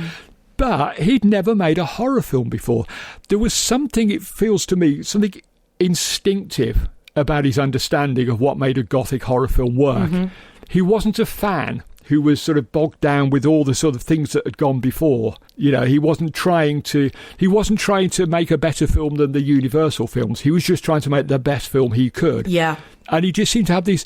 But he'd never made a horror film before. There was something, it feels to me, something instinctive about his understanding of what made a gothic horror film work. He wasn't a fan who was sort of bogged down with all the sort of things that had gone before. He wasn't trying to make a better film than the Universal films. He was just trying to make the best film he could.
Yeah.
And he just seemed to have this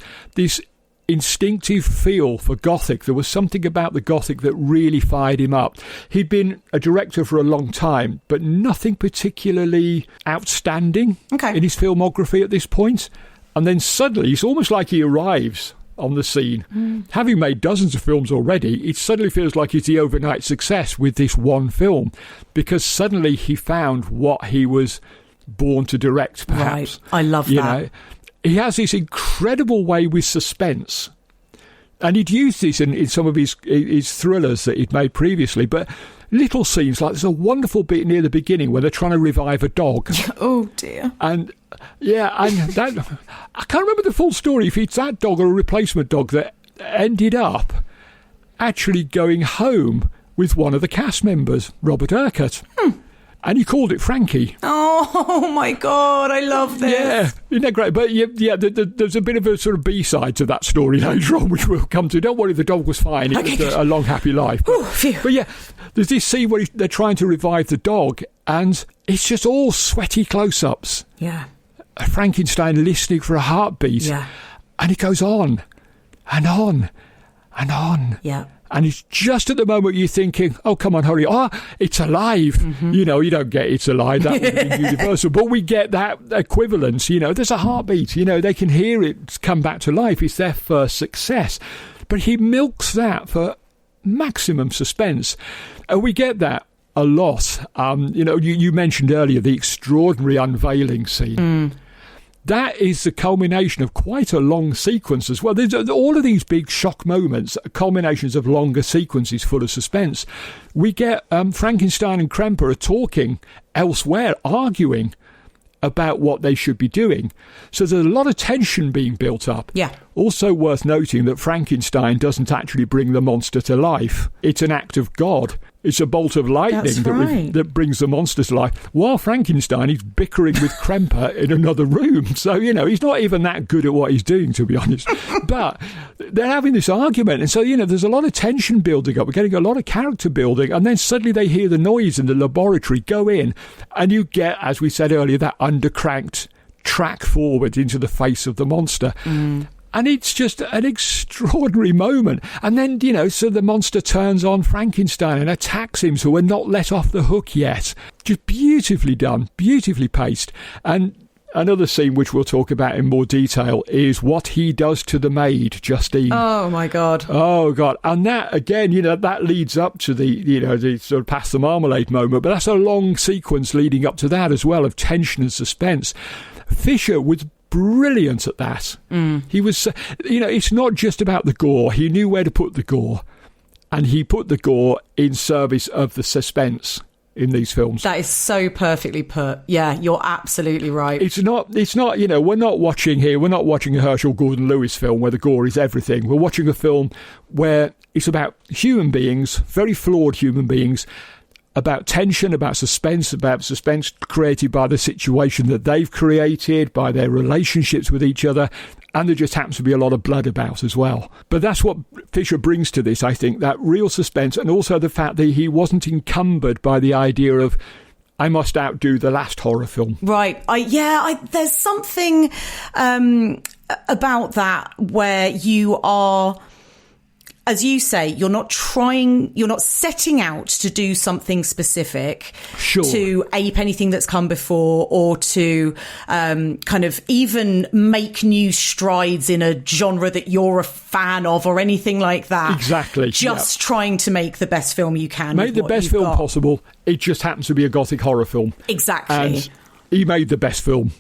instinctive feel for Gothic. There was something about the Gothic that really fired him up. He'd been a director for a long time, but nothing particularly outstanding in his filmography at this point. And then suddenly, it's almost like he arrives on the scene. Having made dozens of films already, it suddenly feels like it's the overnight success with this one film, because suddenly he found what he was born to direct, perhaps.
Right. I love that.
He has this incredible way with suspense. And he'd used this in some of his thrillers that he'd made previously, but little scenes, like there's a wonderful bit near the beginning where they're trying to revive a dog.
Oh, dear.
And, that I can't remember the full story, if it's that dog or a replacement dog that ended up actually going home with one of the cast members, Robert Urquhart. And he called it Frankie.
Oh, my God, I love this.
Yeah, isn't that great? But there's a bit of a sort of B-side to that story later on, which we'll come to. Don't worry, the dog was fine. It was a long, happy life. But yeah, there's this scene where they're trying to revive the dog, and it's just all sweaty close-ups.
Yeah.
Frankenstein listening for a heartbeat.
Yeah.
And it goes on and on and on.
Yeah.
And it's just at the moment you're thinking, oh, come on, hurry. Oh, it's alive. You don't get it's alive. That would be universal. But we get that equivalence. There's a heartbeat. They can hear it come back to life. It's their first success. But he milks that for maximum suspense. And we get that a lot. You mentioned earlier the extraordinary unveiling scene. That is the culmination of quite a long sequence as well. There's all of these big shock moments, culminations of longer sequences full of suspense. We get Frankenstein and Kremper are talking elsewhere, arguing about what they should be doing. So there's a lot of tension being built up.
Yeah.
Also worth noting that Frankenstein doesn't actually bring the monster to life. It's an act of God. It's a bolt of lightning that brings the monster to life. While Frankenstein is bickering with Kremper in another room. So, he's not even that good at what he's doing, to be honest. But they're having this argument. And so, there's a lot of tension building up. We're getting a lot of character building. And then suddenly they hear the noise in the laboratory, go in. And you get, as we said earlier, that undercranked track forward into the face of the monster. And it's just an extraordinary moment. And then, so the monster turns on Frankenstein and attacks him, so we're not let off the hook yet. Just beautifully done, beautifully paced. And another scene which we'll talk about in more detail is what he does to the maid, Justine.
Oh, my God.
Oh, God. And that, again, that leads up to the sort of pass the marmalade moment. But that's a long sequence leading up to that as well, of tension and suspense. Fisher was brilliant at that. He was, it's not just about the gore. He knew where to put the gore, and he put the gore in service of the suspense in these films.
That is so perfectly put. Yeah, you're absolutely right.
It's not, we're not watching a Herschel Gordon-Lewis film where the gore is everything. We're watching a film where it's about human beings, very flawed human beings, about tension, about suspense created by the situation that they've created, by their relationships with each other, and there just happens to be a lot of blood about as well. But that's what Fisher brings to this, I think, that real suspense, and also the fact that he wasn't encumbered by the idea of, I must outdo the last horror film. Right.
There's something about that where you are, as you say, you're not setting out to do something specific, to ape anything that's come before, or to kind of even make new strides in a genre that you're a fan of or anything like that.
Exactly.
Just trying to make the best film you can.
Make the best film possible. It just happens to be a Gothic horror film.
Exactly.
And he made the best film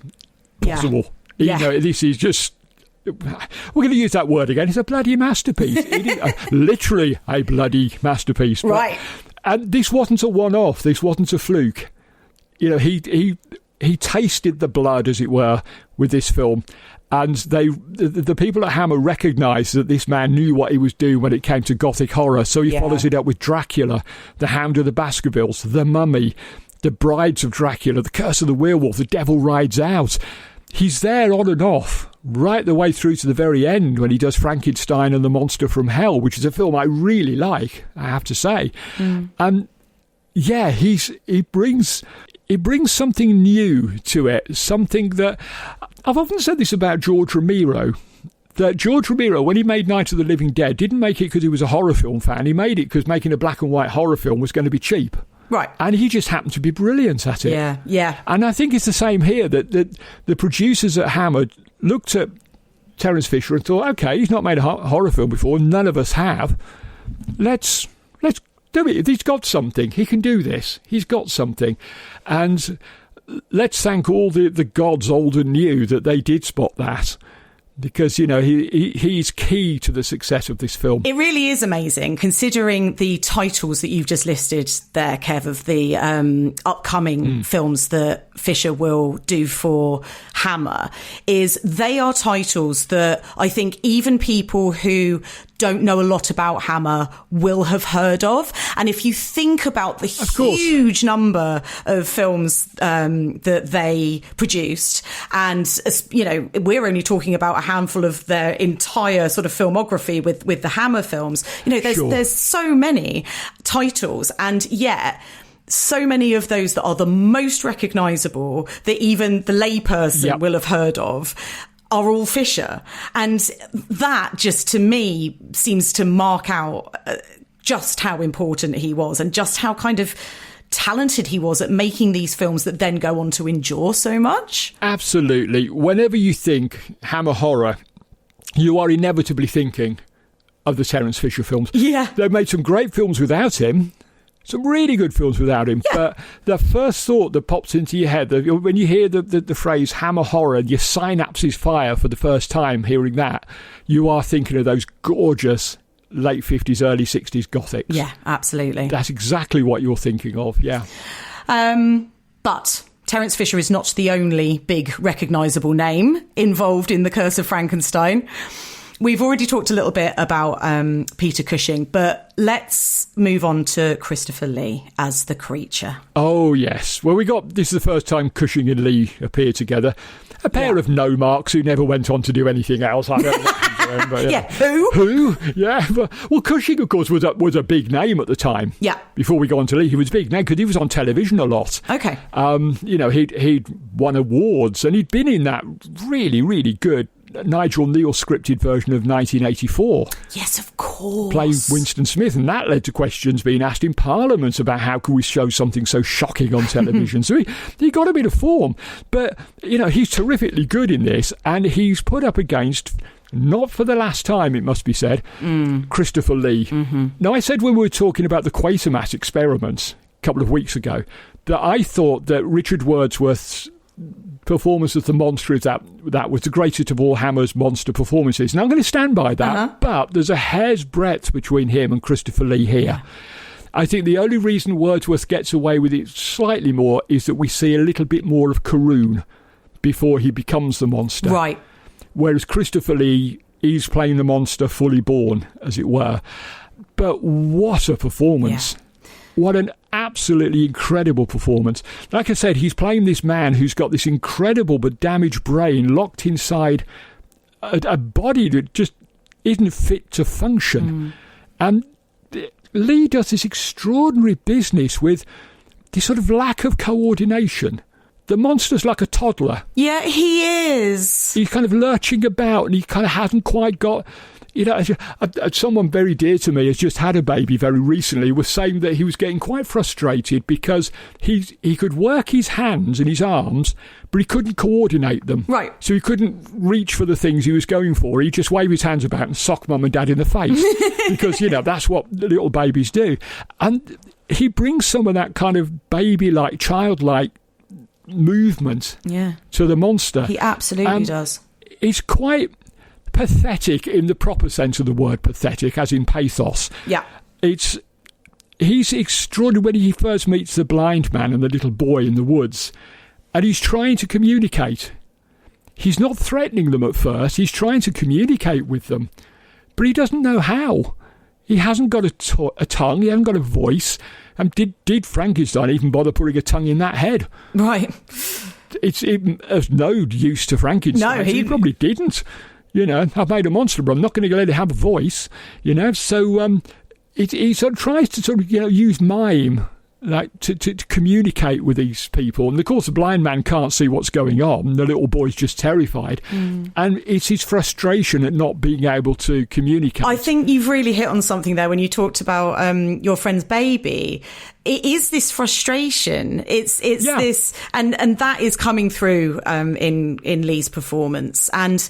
possible. This is just... We're going to use that word again. It's a bloody masterpiece. Literally a bloody masterpiece.
Right.
And this wasn't a one-off. This wasn't a fluke. He tasted the blood, as it were, with this film. And the people at Hammer recognised that this man knew what he was doing when it came to Gothic horror. So he follows it up with Dracula, The Hound of the Baskervilles, The Mummy, The Brides of Dracula, The Curse of the Werewolf, The Devil Rides Out. He's there on and off, right the way through to the very end when he does Frankenstein and the Monster from Hell, which is a film I really like, I have to say. And he brings something new to it, something that I've often said this about George Romero, that George Romero, when he made Night of the Living Dead, didn't make it because he was a horror film fan. He made it because making a black and white horror film was going to be cheap.
Right.
And he just happened to be brilliant at it.
Yeah, yeah.
And I think it's the same here, that the producers at Hammer looked at Terence Fisher and thought, OK, he's not made a horror film before. None of us have. Let's do it. He's got something. He can do this. He's got something. And let's thank all the gods, old and new, that they did spot that. Because, you know, he's key to the success of this film.
It really is amazing, considering the titles that you've just listed there, Kev, of the upcoming films that Fisher will do for Hammer, is they are titles that I think even people who don't know a lot about Hammer will have heard of. And if you think about the huge number of films that they produced, and, you know, we're only talking about a handful of their entire sort of filmography with the Hammer films, you know, there's so many titles, and yet so many of those that are the most recognisable that even the layperson will have heard of are all Fisher. And that just, to me, seems to mark out just how important he was and just how kind of talented he was at making these films that then go on to endure so much.
Absolutely. Whenever you think Hammer horror, you are inevitably thinking of the Terence Fisher films.
Yeah.
They've made some great films without him. Some really good films without him.
Yeah.
But the first thought that pops into your head, when you hear the phrase Hammer horror, your synapses fire for the first time hearing that, you are thinking of those gorgeous late 50s, early 60s gothics.
Yeah, absolutely.
That's exactly what you're thinking of, yeah.
But Terence Fisher is not the only big recognisable name involved in The Curse of Frankenstein. We've already talked a little bit about Peter Cushing, but let's move on to Christopher Lee as the creature.
Oh, yes. Well, this is the first time Cushing and Lee appear together. A pair of no-marks who never went on to do anything else. I don't know. But,
yeah, who?
Who? Yeah. Well, Cushing, of course, was a big name at the time.
Yeah.
Before we go on to Lee, he was a big name because he was on television a lot.
Okay.
You know, he'd won awards, and he'd been in that really, really good Nigel Neal scripted version of 1984.
Yes, of course.
Playing Winston Smith, and that led to questions being asked in Parliament about how could we show something so shocking on television. So he got a bit of form. But, you know, he's terrifically good in this, and he's put up against, not for the last time, it must be said, Christopher Lee. Mm-hmm. Now, I said when we were talking about the Quatermass experiments a couple of weeks ago that I thought that Richard Wordsworth's performance of the monster is that was the greatest of all Hammer's monster performances. Now I'm going to stand by that, but there's a hair's breadth between him and Christopher Lee here. Yeah. I think the only reason Wordsworth gets away with it slightly more is that we see a little bit more of Carroon before he becomes the monster.
Right.
Whereas Christopher Lee is playing the monster fully born, as it were. But what a performance. Yeah. What an absolutely incredible performance. Like I said, he's playing this man who's got this incredible but damaged brain locked inside a body that just isn't fit to function. And Lee does this extraordinary business with this sort of lack of coordination. The monster's like a toddler.
Yeah, he is.
He's kind of lurching about and he kind of hasn't quite got... You know, someone very dear to me has just had a baby very recently, was saying that he was getting quite frustrated because he could work his hands and his arms, but he couldn't coordinate them.
Right.
So he couldn't reach for the things he was going for. He'd just wave his hands about and sock mum and dad in the face because, you know, that's what little babies do. And he brings some of that kind of baby-like, childlike movement to the monster.
He absolutely does.
He's quite... pathetic in the proper sense of the word pathetic, as in pathos.
Yeah.
He's extraordinary when he first meets the blind man and the little boy in the woods, and he's trying to communicate. He's not threatening them at first, he's trying to communicate with them, but he doesn't know how. He hasn't got a tongue, he hasn't got a voice, and did Frankenstein even bother putting a tongue in that head?
Right.
It's of no use to Frankenstein.
No,
he probably didn't. You know, I've made a monster, but I'm not going to let it have a voice, you know. So he sort of tries to use mime like to communicate with these people. And of course the blind man can't see what's going on. The little boy's just terrified. And it's his frustration at not being able to communicate.
I think you've really hit on something there when you talked about your friend's baby. It is this frustration. It's this, and that is coming through in Lee's performance. And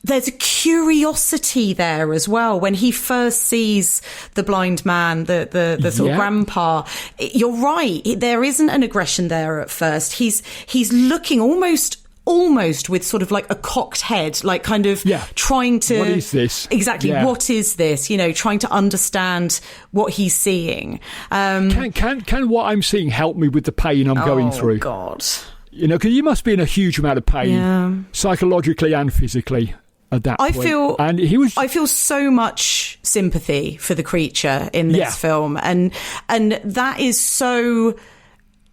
there's a curiosity there as well when he first sees the blind man, the sort of grandpa. You're right. There isn't an aggression there at first. He's looking almost with sort of like a cocked head, like kind of trying to...
What is this?
Exactly. Yeah. What is this? You know, trying to understand what he's seeing.
Can what I'm seeing help me with the pain I'm going through?
Oh, God.
You know, because you must be in a huge amount of pain, psychologically and physically. At that point. I feel so much sympathy for the creature in this film, and that is so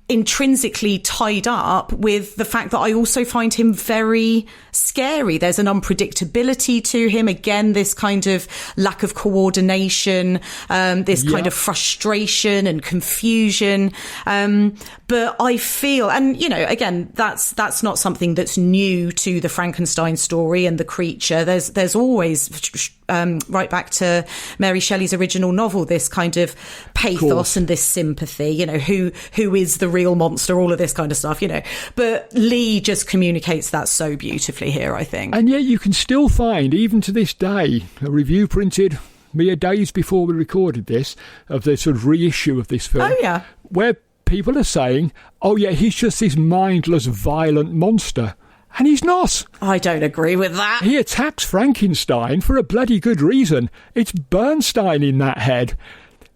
intrinsically tied up with the fact that I also find him very scary. There's an unpredictability to him. Again, this kind of lack of coordination, this kind of frustration and confusion. But I feel, and you know, again, that's not something that's new to the Frankenstein story and the creature. There's always, right back to Mary Shelley's original novel, this kind of pathos and this sympathy, you know, who is the real monster, all of this kind of stuff, you know. But Lee just communicates that so beautifully here, I think. And yet you can still find, even to this day, a review printed mere days before we recorded this, of the sort of reissue of this film.
Oh, yeah.
Where people are saying, oh, yeah, he's just this mindless, violent monster. And he's not.
I don't agree with that.
He attacks Frankenstein for a bloody good reason. It's Bernstein in that head.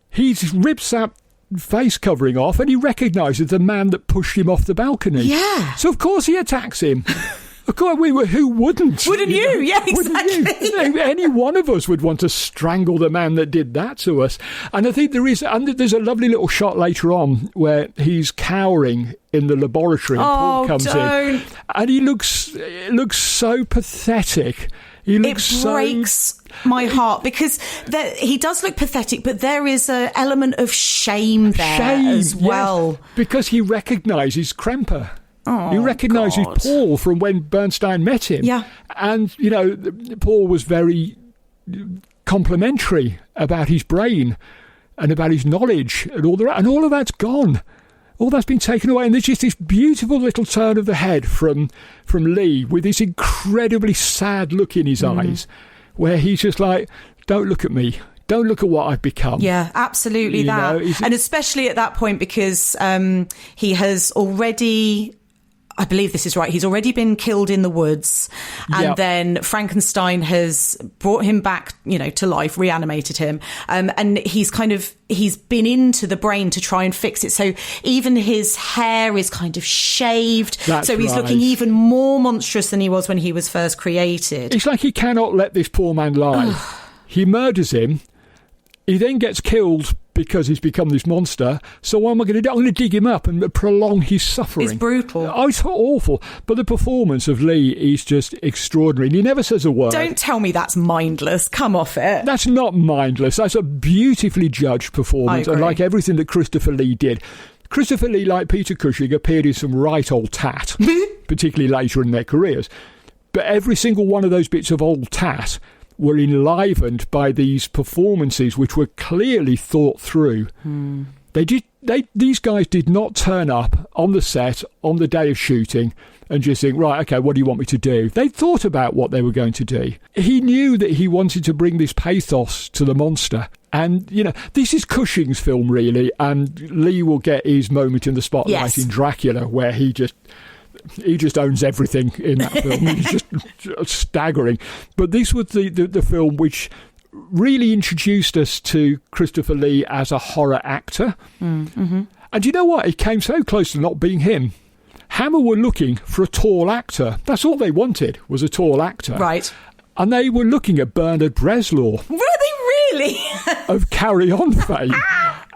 He rips that face covering off and he recognises the man that pushed him off the balcony.
Yeah.
So, of course, he attacks him. Of course, who wouldn't?
Wouldn't you? Yeah, exactly.
You know, any one of us would want to strangle the man that did that to us. And I think there's a lovely little shot later on where he's cowering in the laboratory and Paul comes in. And he looks so pathetic.
It breaks my heart because he does look pathetic, but there is an element of shame there as well.
Yes, because he recognises Kremper. He recognises Paul from when Bernstein met him. Yeah. And, you know, Paul was very complimentary about his brain and about his knowledge and all that. And all of that's gone. All that's been taken away. And there's just this beautiful little turn of the head from Lee with this incredibly sad look in his eyes where he's just like, don't look at me. Don't look at what I've become.
Yeah, absolutely. You that. And especially at that point because he has already... I believe this is right. He's already been killed in the woods, and then Frankenstein has brought him back, you know, to life, reanimated him, and he's been into the brain to try and fix it. So even his hair is kind of shaved. So he's looking even more monstrous than he was when he was first created.
It's like he cannot let this poor man lie. He murders him. He then gets killed because he's become this monster. So what am I going to do? I'm going to dig him up and prolong his suffering.
It's brutal.
Oh, it's awful. But the performance of Lee is just extraordinary. And he never says a word.
Don't tell me that's mindless. Come off it.
That's not mindless. That's a beautifully judged performance. And like everything that Christopher Lee did. Christopher Lee, like Peter Cushing, appeared in some right old tat, particularly later in their careers. But every single one of those bits of old tat were enlivened by these performances which were clearly thought through. These guys did not turn up on the set on the day of shooting and just think, right, okay, what do you want me to do? They thought about what they were going to do. He knew that he wanted to bring this pathos to the monster. And, you know, this is Cushing's film, really, and Lee will get his moment in the spotlight in Dracula, where he just owns everything in that film. It's just staggering. But this was the film which really introduced us to Christopher Lee as a horror actor. And you know what? It came so close to not being him. Hammer were looking for a tall actor. That's all they wanted, was a tall actor.
Right.
And they were looking at Bernard Bresslaw.
Were they really?
Of Carry On fame.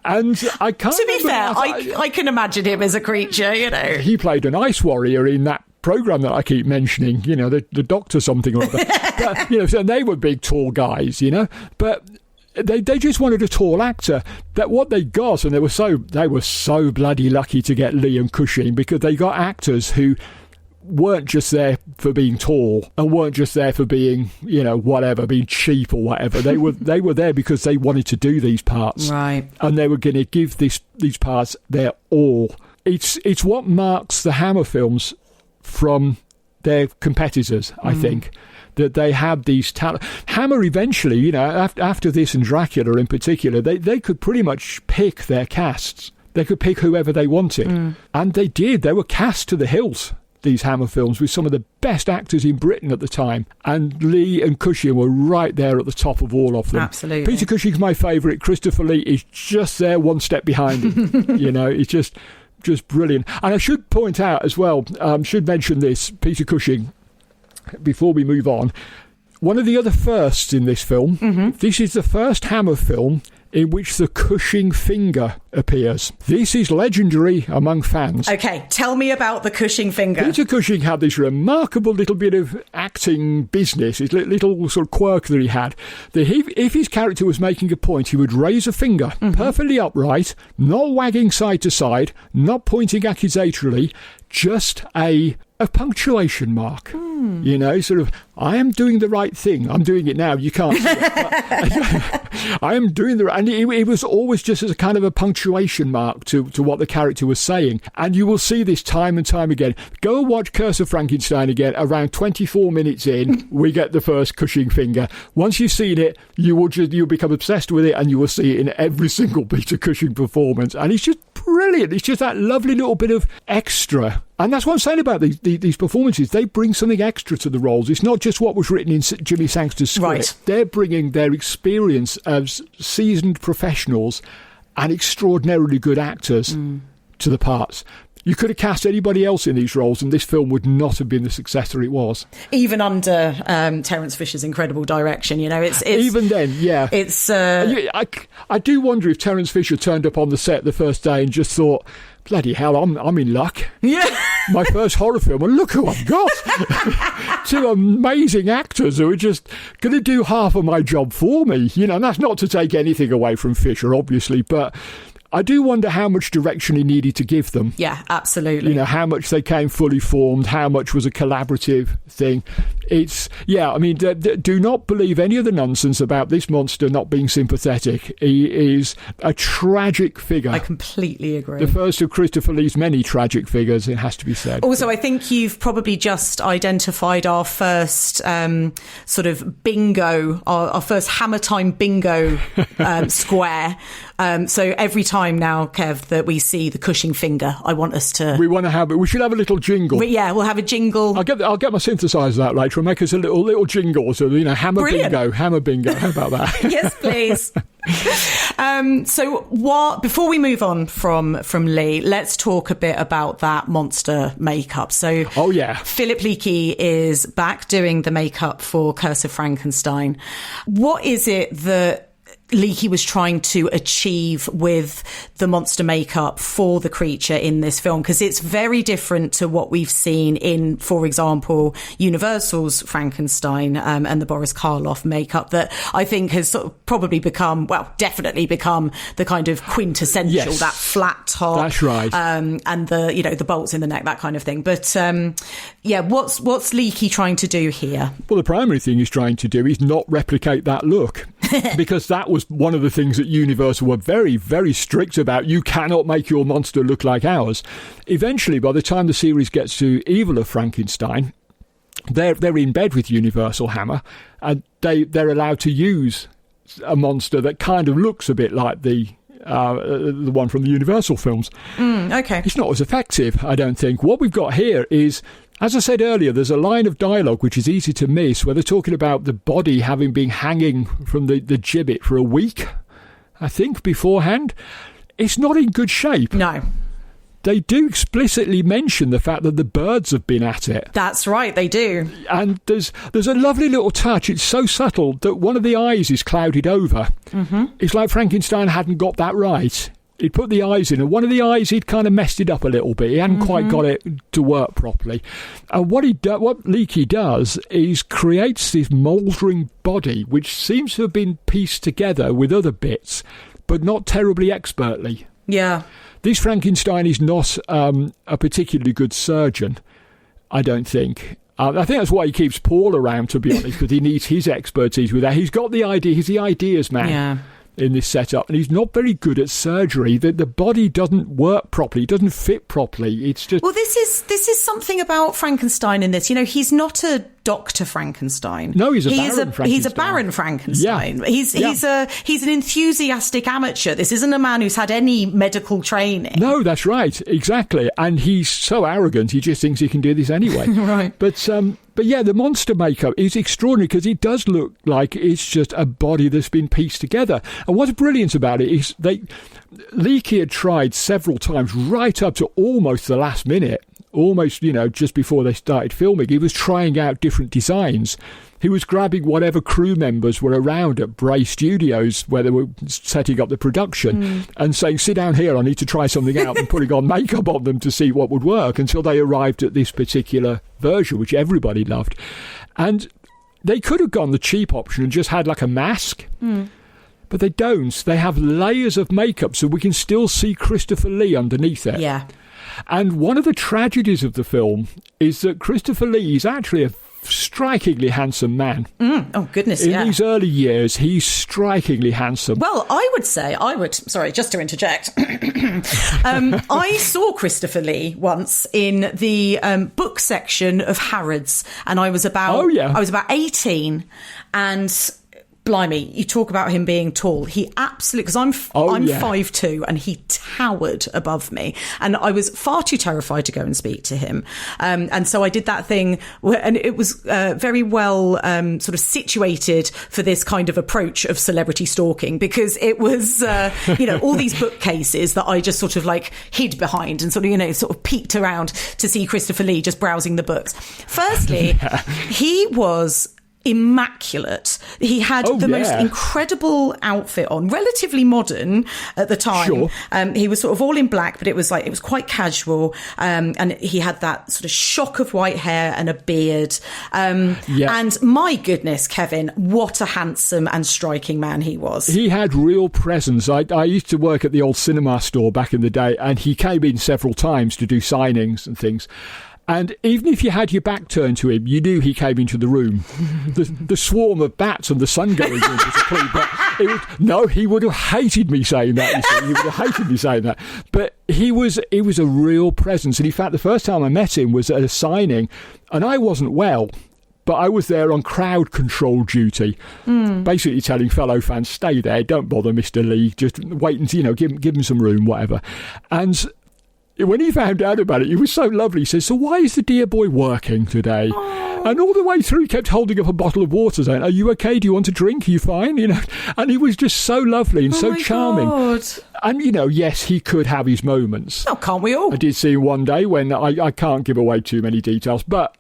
And I can't.
To be fair, I can imagine him as a creature, you know.
He played an ice warrior in that programme that I keep mentioning, you know, the Doctor something or other. But, you know, and they were big, tall guys, you know. But They just wanted a tall actor. That what they got, and they were so bloody lucky to get Lee and Cushing, because they got actors who weren't just there for being tall and weren't just there for being, whatever, being cheap or whatever. They were there because they wanted to do these parts,
right? And
they were going to give these parts their all. It's what marks the Hammer films from their competitors, I think, that they have these talent. Hammer eventually, after this and Dracula in particular, they could pretty much pick their casts. They could pick whoever they wanted, and they did. They were cast to the hilt, these Hammer films, with some of the best actors in Britain at the time, and Lee and Cushing were right there at the top of all of them.
Absolutely.
Peter Cushing's my favourite. Christopher Lee is just there one step behind him. It's just brilliant. And I should point out as well, should mention this, Peter Cushing, before we move on, one of the other firsts in this film, this is the first Hammer film in which the Cushing finger appears. This is legendary among fans.
Okay, tell me about the Cushing finger.
Peter Cushing had this remarkable little bit of acting business, his little sort of quirk that he had. That if his character was making a point, he would raise a finger, perfectly upright, not wagging side to side, not pointing accusatorily, just a punctuation mark. Sort of, I am doing the right thing. I'm doing it now. You can't see it. I am doing the right... And it was always just as a kind of a punctuation mark to what the character was saying. And you will see this time and time again. Go and watch Curse of Frankenstein again. Around 24 minutes in, we get the first Cushing finger. Once you've seen it, you'll become obsessed with it, and you will see it in every single Peter Cushing performance. And it's just brilliant. It's just that lovely little bit of extra. And that's what I'm saying about these performances. They bring something extra to the roles. It's not just what was written in Jimmy Sangster's script.
Right.
They're bringing their experience as seasoned professionals and extraordinarily good actors to the parts. You could have cast anybody else in these roles and this film would not have been the success that it was.
Even under Terence Fisher's incredible direction, it's
even then, yeah.
It's
I do wonder if Terence Fisher turned up on the set the first day and just thought, bloody hell, I'm in luck.
Yeah.
My first horror film, and look who I've got. Two amazing actors who are just going to do half of my job for me. And that's not to take anything away from Fisher, obviously, but I do wonder how much direction he needed to give them.
Yeah, absolutely.
How much they came fully formed, how much was a collaborative thing. Do not believe any of the nonsense about this monster not being sympathetic. He is a tragic figure.
I completely agree.
The first of Christopher Lee's many tragic figures, it has to be said.
Also, I think you've probably just identified our first sort of bingo, our first Hammer Time bingo square. So every time now, Kev, that we see the Cushing finger, I want us to...
We want to have it. We should have a little jingle.
We'll have a jingle.
I'll get my synthesizer out later and make us a little jingle. So, Hammer
Brilliant.
Hammer bingo. How about that?
Yes, please. Before we move on from Lee, let's talk a bit about that monster makeup. So,
oh yeah,
Philip Leakey is back doing the makeup for Curse of Frankenstein. What is it that Leakey was trying to achieve with the monster makeup for the creature in this film? Because it's very different to what we've seen in, for example, Universal's Frankenstein and the Boris Karloff makeup that I think has sort of probably definitely become the kind of quintessential,
yes,
that flat top.
That's right.
And the bolts in the neck, that kind of thing. But what's Leakey trying to do here?
Well, the primary thing he's trying to do is not replicate that look. Because that was one of the things that Universal were very, very strict about. You cannot make your monster look like ours. Eventually, by the time the series gets to Evil of Frankenstein, they're in bed with Universal Hammer, and they're allowed to use a monster that kind of looks a bit like the one from the Universal films.
Okay.
It's not as effective, I don't think. What we've got here is, as I said earlier, there's a line of dialogue which is easy to miss where they're talking about the body having been hanging from the gibbet for a week, I think, beforehand. It's not in good shape.
No.
They do explicitly mention the fact that the birds have been at it.
That's right, they do.
And there's a lovely little touch. It's so subtle that one of the eyes is clouded over. Mm-hmm. It's like Frankenstein hadn't got that right. he'd put the eyes in, and one of the eyes he'd kind of messed it up a little bit. He hadn't quite got it to work properly. And what Leakey does is creates this mouldering body, which seems to have been pieced together with other bits, but not terribly expertly.
Yeah.
This Frankenstein is not a particularly good surgeon, I don't think. I think that's why he keeps Paul around, to be honest, because he needs his expertise with that. He's got the idea. He's the ideas man in this setup, and he's not very good at surgery. The body doesn't work properly. It doesn't fit properly. It's just...
Well, this is something about Frankenstein in this. You know, he's not a Dr. Frankenstein.
No, he's a Baron Frankenstein.
He's a Baron Frankenstein.
Yeah.
He's an enthusiastic amateur. This isn't a man who's had any medical training.
No, that's right. Exactly. And he's so arrogant, he just thinks he can do this anyway.
Right.
But yeah, the monster makeup is extraordinary because it does look like it's just a body that's been pieced together. And what's brilliant about it is Leakey had tried several times, right up to almost the last minute, almost, just before they started filming. He was trying out different designs. He was grabbing whatever crew members were around at Bray Studios where they were setting up the production and saying, sit down here, I need to try something out, and putting on makeup on them to see what would work, until they arrived at this particular version, which everybody loved. And they could have gone the cheap option and just had like a mask. But they don't. They have layers of makeup, so we can still see Christopher Lee underneath it.
Yeah.
And one of the tragedies of the film is that Christopher Lee is actually a strikingly handsome man.
Oh, goodness,
In these early years, he's strikingly handsome.
Well, sorry, just to interject. I saw Christopher Lee once in the book section of Harrods, and I was about 18, and blimey, you talk about him being tall. He absolutely, because I'm 5'2", and he towered above me, and I was far too terrified to go and speak to him. And so I did that thing, and it was very well sort of situated for this kind of approach of celebrity stalking, because it was all these bookcases that I just sort of like hid behind and sort of peeked around to see Christopher Lee just browsing the books. Firstly, he was immaculate. He had the most incredible outfit on, relatively modern at the time.
Sure.
He was sort of all in black, but it was quite casual. And he had that sort of shock of white hair and a beard. And my goodness, Kevin, what a handsome and striking man he was.
He had real presence. I used to work at the old cinema store back in the day, and he came in several times to do signings and things. And even if you had your back turned to him, you knew he came into the room. The swarm of bats and the sun going in was a clue. But he would have hated me saying that. You see. He would have hated me saying that. But he was a real presence. And in fact, the first time I met him was at a signing, and I wasn't well, but I was there on crowd control duty, basically telling fellow fans, stay there, don't bother Mr. Lee, just wait and give him some room, whatever. And when he found out about it, he was so lovely. He says, so why is the dear boy working today? Oh. And all the way through, he kept holding up a bottle of water, saying, are you okay? Do you want a drink? Are you fine? And he was just so lovely and so charming.
God.
And, yes, he could have his moments.
Oh, can't we all?
I did see him one day when I can't give away too many details, but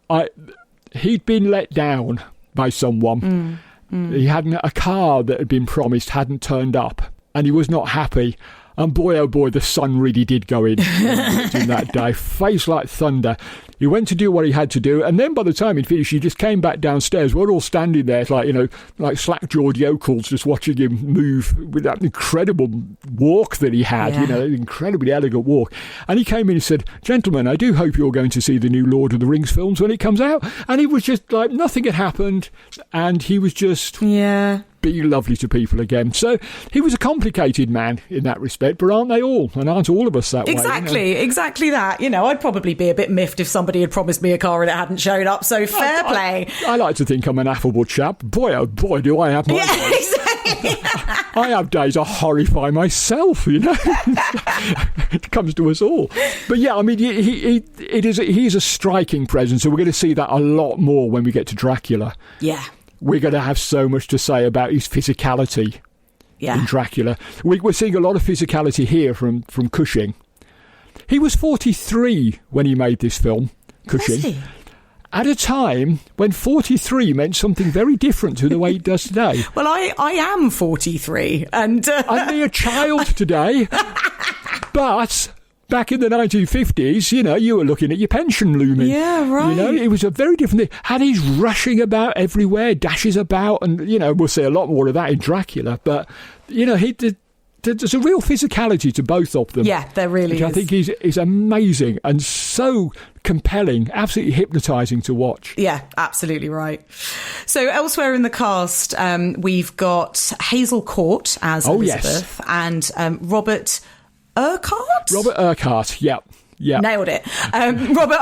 he'd been let down by someone. He hadn't, a car that had been promised hadn't turned up, and he was not happy. And boy, oh boy, the sun really did go in that day. Face like thunder. He went to do what he had to do, and then by the time he'd finished, he just came back downstairs. We're all standing there, like slack-jawed yokels, just watching him move with that incredible walk that he had, an incredibly elegant walk. And he came in and said, gentlemen, I do hope you're going to see the new Lord of the Rings films when it comes out. And he was just like, nothing had happened, and he was just... be lovely to people again. So he was a complicated man in that respect, but aren't they all? And aren't all of us that
way? Exactly that. I'd probably be a bit miffed if somebody had promised me a car and it hadn't shown up, so fair play.
I like to think I'm an affable chap. Boy, oh boy, do I have my days.
Exactly.
I have days I horrify myself, It comes to us all. But yeah, I mean, he's a striking presence, so we're going to see that a lot more when we get to Dracula.
Yeah.
We're going to have so much to say about his physicality in Dracula. We're seeing a lot of physicality here from Cushing. He was 43 when he made this film, Cushing.
Was he?
At a time when 43 meant something very different to the way it does today.
Well, I am 43. And
I'm a child today. But back in the 1950s, you were looking at your pension looming.
Yeah, right.
It was a very different thing. And he's rushing about everywhere, dashes about, and, we'll see a lot more of that in Dracula. But, there's a real physicality to both of them.
Yeah, there really
which
is.
I think is amazing and so compelling, absolutely hypnotising to watch.
Yeah, absolutely right. So elsewhere in the cast, we've got Hazel Court as Elizabeth and Robert Urquhart?
Robert Urquhart, yeah. Yeah,
nailed it. Robert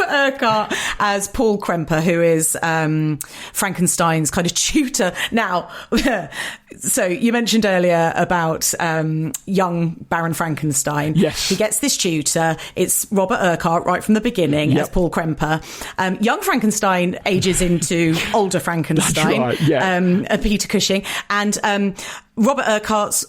Urquhart as Paul Kremper, who is Frankenstein's kind of tutor. Now, so you mentioned earlier about young Baron Frankenstein.
Yes,
he gets this tutor. It's Robert Urquhart right from the beginning as Paul Kremper. Young Frankenstein ages into older Frankenstein.
That's right, yeah.
Peter Cushing, and Robert Urquhart's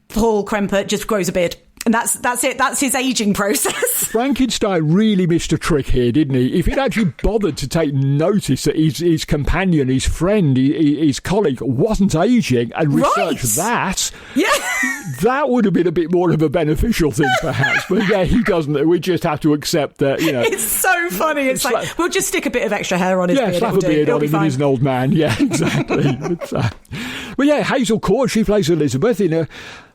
Paul Kremper just grows a beard. And that's it. That's his aging process.
Frankenstein really missed a trick here, didn't he? If he'd actually bothered to take notice that his companion, his friend, his colleague wasn't aging and research that, that would have been a bit more of a beneficial thing, perhaps. But yeah, he doesn't. We just have to accept that,
It's so funny. It's like, we'll just stick a bit of extra hair on his beard.
Yeah, slap a beard on him and he's an old man. Yeah, exactly. But yeah, Hazel Court, she plays Elizabeth in a...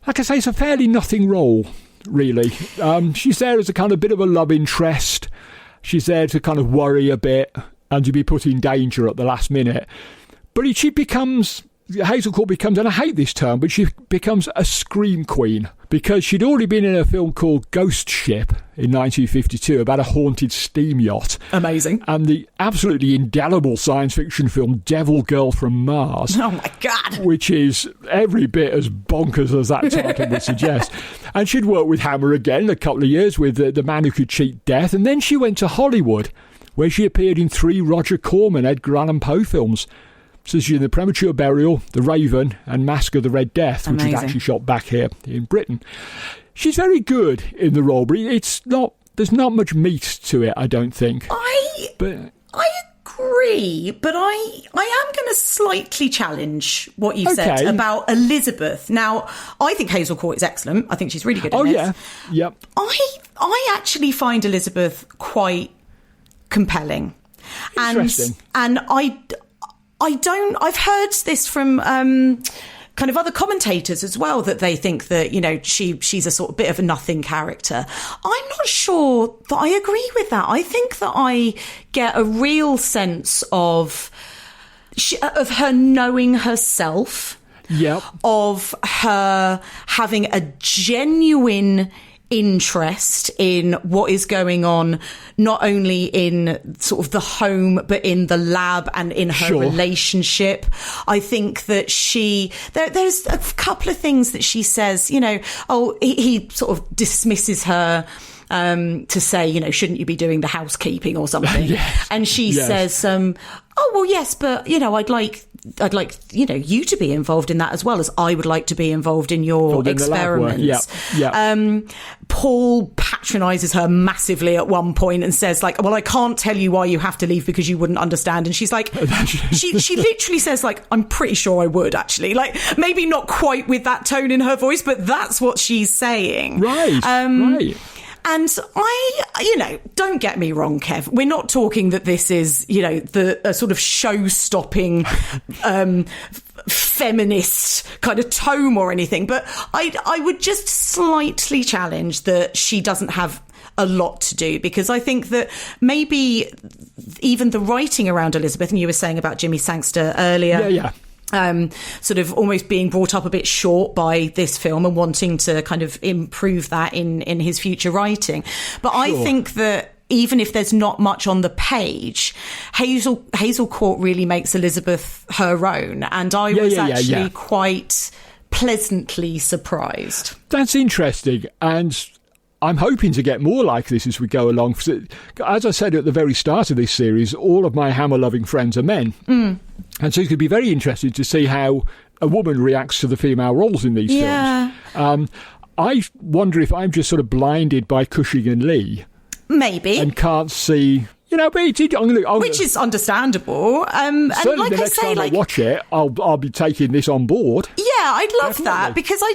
Like I say, it's a fairly nothing role, really. She's there as a kind of bit of a love interest. She's there to kind of worry a bit and to be put in danger at the last minute. But Hazel Court becomes, and I hate this term, but she becomes a scream queen because she'd already been in a film called Ghost Ship in 1952 about a haunted steam yacht.
Amazing.
And the absolutely indelible science fiction film Devil Girl from Mars.
Oh my God.
Which is every bit as bonkers as that title would suggest. And she'd worked with Hammer again a couple of years with The Man Who Could Cheat Death. And then she went to Hollywood, where she appeared in 3 Roger Corman Edgar Allan Poe films. So she's in The Premature Burial, The Raven, and Mask of the Red Death, which is actually shot back here in Britain. She's very good in the role, but there's not much meat to it, I don't think.
I agree, but I am going to slightly challenge what you said about Elizabeth. Now, I think Hazel Court is excellent. I think she's really good in this.
Yeah. Yep.
I actually find Elizabeth quite compelling.
Interesting.
And I've heard this from kind of other commentators as well, that they think that, she's a sort of bit of a nothing character. I'm not sure that I agree with that. I think that I get a real sense of her knowing herself, of her having a genuine interest in what is going on, not only in sort of the home, but in the lab and in her relationship. I think that there's a couple of things that she says, he sort of dismisses her to say, shouldn't you be doing the housekeeping or something?
Yes.
And she says, oh, well, yes, but, I'd like, you to be involved in that as well as I would like to be involved in your experiments. Paul patronises her massively at one point and says, like, well, I can't tell you why you have to leave because you wouldn't understand. And she's like, she literally says, like, I'm pretty sure I would, actually. Like, maybe not quite with that tone in her voice, but that's what she's saying.
Right, right.
And don't get me wrong, Kev, we're not talking that this is, the sort of show-stopping feminist kind of tome or anything, but I would just slightly challenge that she doesn't have a lot to do, because I think that maybe even the writing around Elizabeth, and you were saying about Jimmy Sangster earlier, sort of almost being brought up a bit short by this film and wanting to kind of improve that in his future writing. But I think that even if there's not much on the page, Hazel Court really makes Elizabeth her own. And I was actually quite pleasantly surprised.
That's interesting. And I'm hoping to get more like this as we go along. As I said at the very start of this series, all of my Hammer-loving friends are men. Mm. And so it could be very interesting to see how a woman reacts to the female roles in these films. I wonder if I'm just sort of blinded by Cushing and Lee.
Maybe.
And can't see But
which is understandable. And
certainly
like
the
I
next
say,
time I watch it, I'll be taking this on board.
Yeah, I'd love
Definitely.
that, because I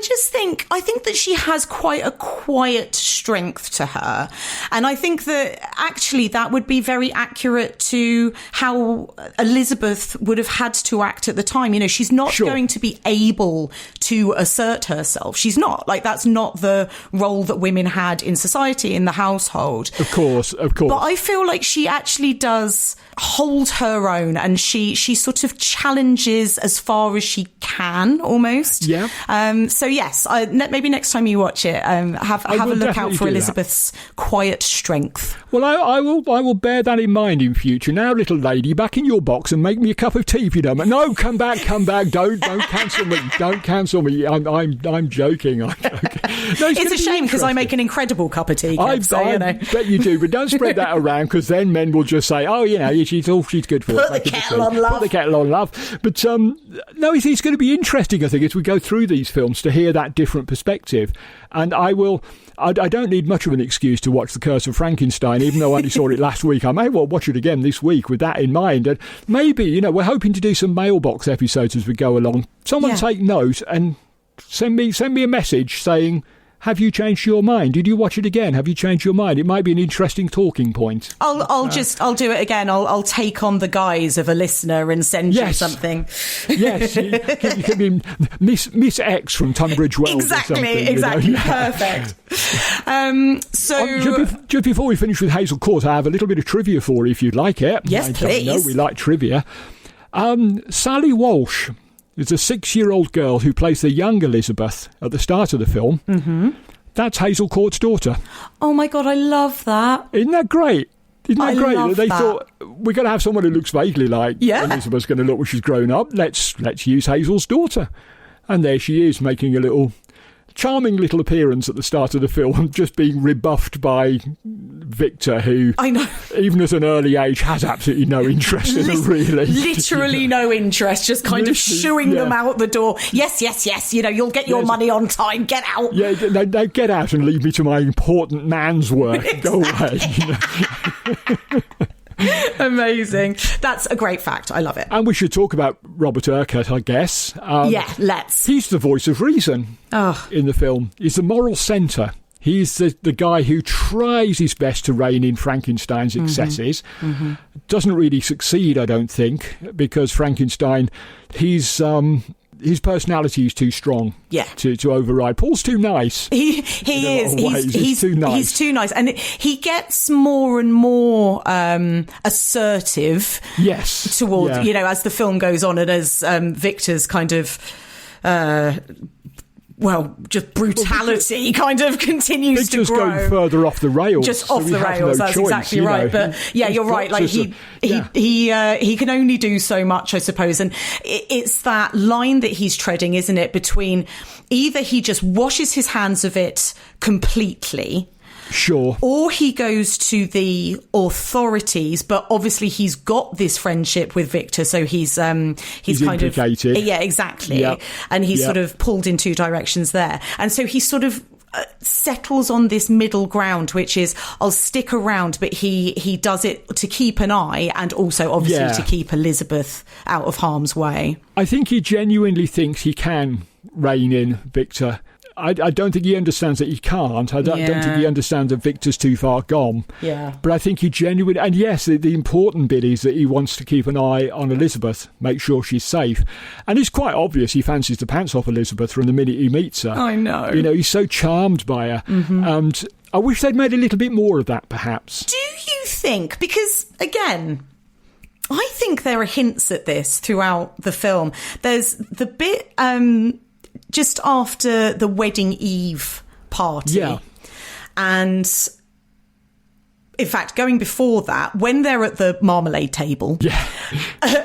think that she has quite a quiet strength to her. And I think that actually that would be very accurate to how Elizabeth would have had to act at the time. She's not going to be able to assert herself. She's not. Like, that's not the role that women had in society, in the household.
Of course.
But I feel like she actually does hold her own, and she sort of challenges as far as she can, almost.
Yeah.
So yes, maybe next time you watch it, have a look out for Elizabeth's quiet strength.
Well, I will bear that in mind in future. Now, little lady, back in your box and make me a cup of tea if you don't. No, come back. Don't cancel me. Don't cancel me. I'm joking. No,
it's a shame, because I make an incredible cup of tea.
I bet you do, but don't spread that around, because then men will just say, "Oh, she's good for it."
Put the kettle on, love.
Put the kettle on, love. But no, it's going to be interesting, I think, as we go through these films, to hear that different perspective. And I don't need much of an excuse to watch The Curse of Frankenstein, even though I only saw it last week. I may well watch it again this week with that in mind. And maybe, we're hoping to do some mailbox episodes as we go along. Someone take note and send me a message saying, have you changed your mind? Did you watch it again? Have you changed your mind? It might be an interesting talking point.
I'll do it again. I'll take on the guise of a listener and send you something.
Yes, you can be Miss X from Tunbridge Wells.
Exactly. Perfect. So
just before we finish with Hazel Court, I have a little bit of trivia for you, if you'd like it.
Yes, please.
I know we like trivia. Sally Walsh is a 6-year-old girl who plays the young Elizabeth at the start of the film. Mm-hmm. That's Hazel Court's daughter.
Oh my God, I love that.
Isn't that great? They
love
thought, we're going to have someone who looks vaguely like Elizabeth's going to look when she's grown up. Let's use Hazel's daughter. And there she is, making a charming little appearance at the start of the film, just being rebuffed by Victor, who,
I know,
even at an early age, has absolutely no interest in her, really.
Literally no interest, just kind of shooing them out the door. Yes, you'll get your money on time, get out.
Yeah, no, get out and leave me to my important man's work. Go away.
Amazing. That's a great fact. I love it.
And we should talk about Robert Urquhart, I guess.
Let's.
He's the voice of reason in the film. He's the moral centre. He's the guy who tries his best to rein in Frankenstein's excesses. Mm-hmm. Doesn't really succeed, I don't think, because Frankenstein, his personality is too strong to override. Paul's too nice.
He is. He's
too nice.
He's too nice. And he gets more and more assertive.
Yes.
Towards, as the film goes on, and as Victor's kind of... just brutality kind of continues to grow.
Just go further off the rails.
Just off the rails, that's exactly right. But you're right. Like he can only do so much, I suppose. And it's that line that he's treading, isn't it? Between either he just washes his hands of it completely.
Sure.
Or he goes to the authorities, but obviously he's got this friendship with Victor, so he's kind
implicated.
of... Yeah, exactly. Yep. And he's sort of pulled in two directions there. And so he sort of settles on this middle ground, which is, I'll stick around, but he does it to keep an eye and also obviously to keep Elizabeth out of harm's way.
I think he genuinely thinks he can rein in Victor. I don't think he understands that he can't. I don't think he understands that Victor's too far gone.
Yeah.
But I think he genuinely... And yes, the important bit is that he wants to keep an eye on Elizabeth, make sure she's safe. And it's quite obvious he fancies the pants off Elizabeth from the minute he meets her.
I know.
He's so charmed by her. Mm-hmm. And I wish they'd made a little bit more of that, perhaps.
Do you think... Because, again... I think there are hints at this throughout the film. There's the bit... just after the wedding eve party. Yeah. And in fact, going before that, when they're at the marmalade table,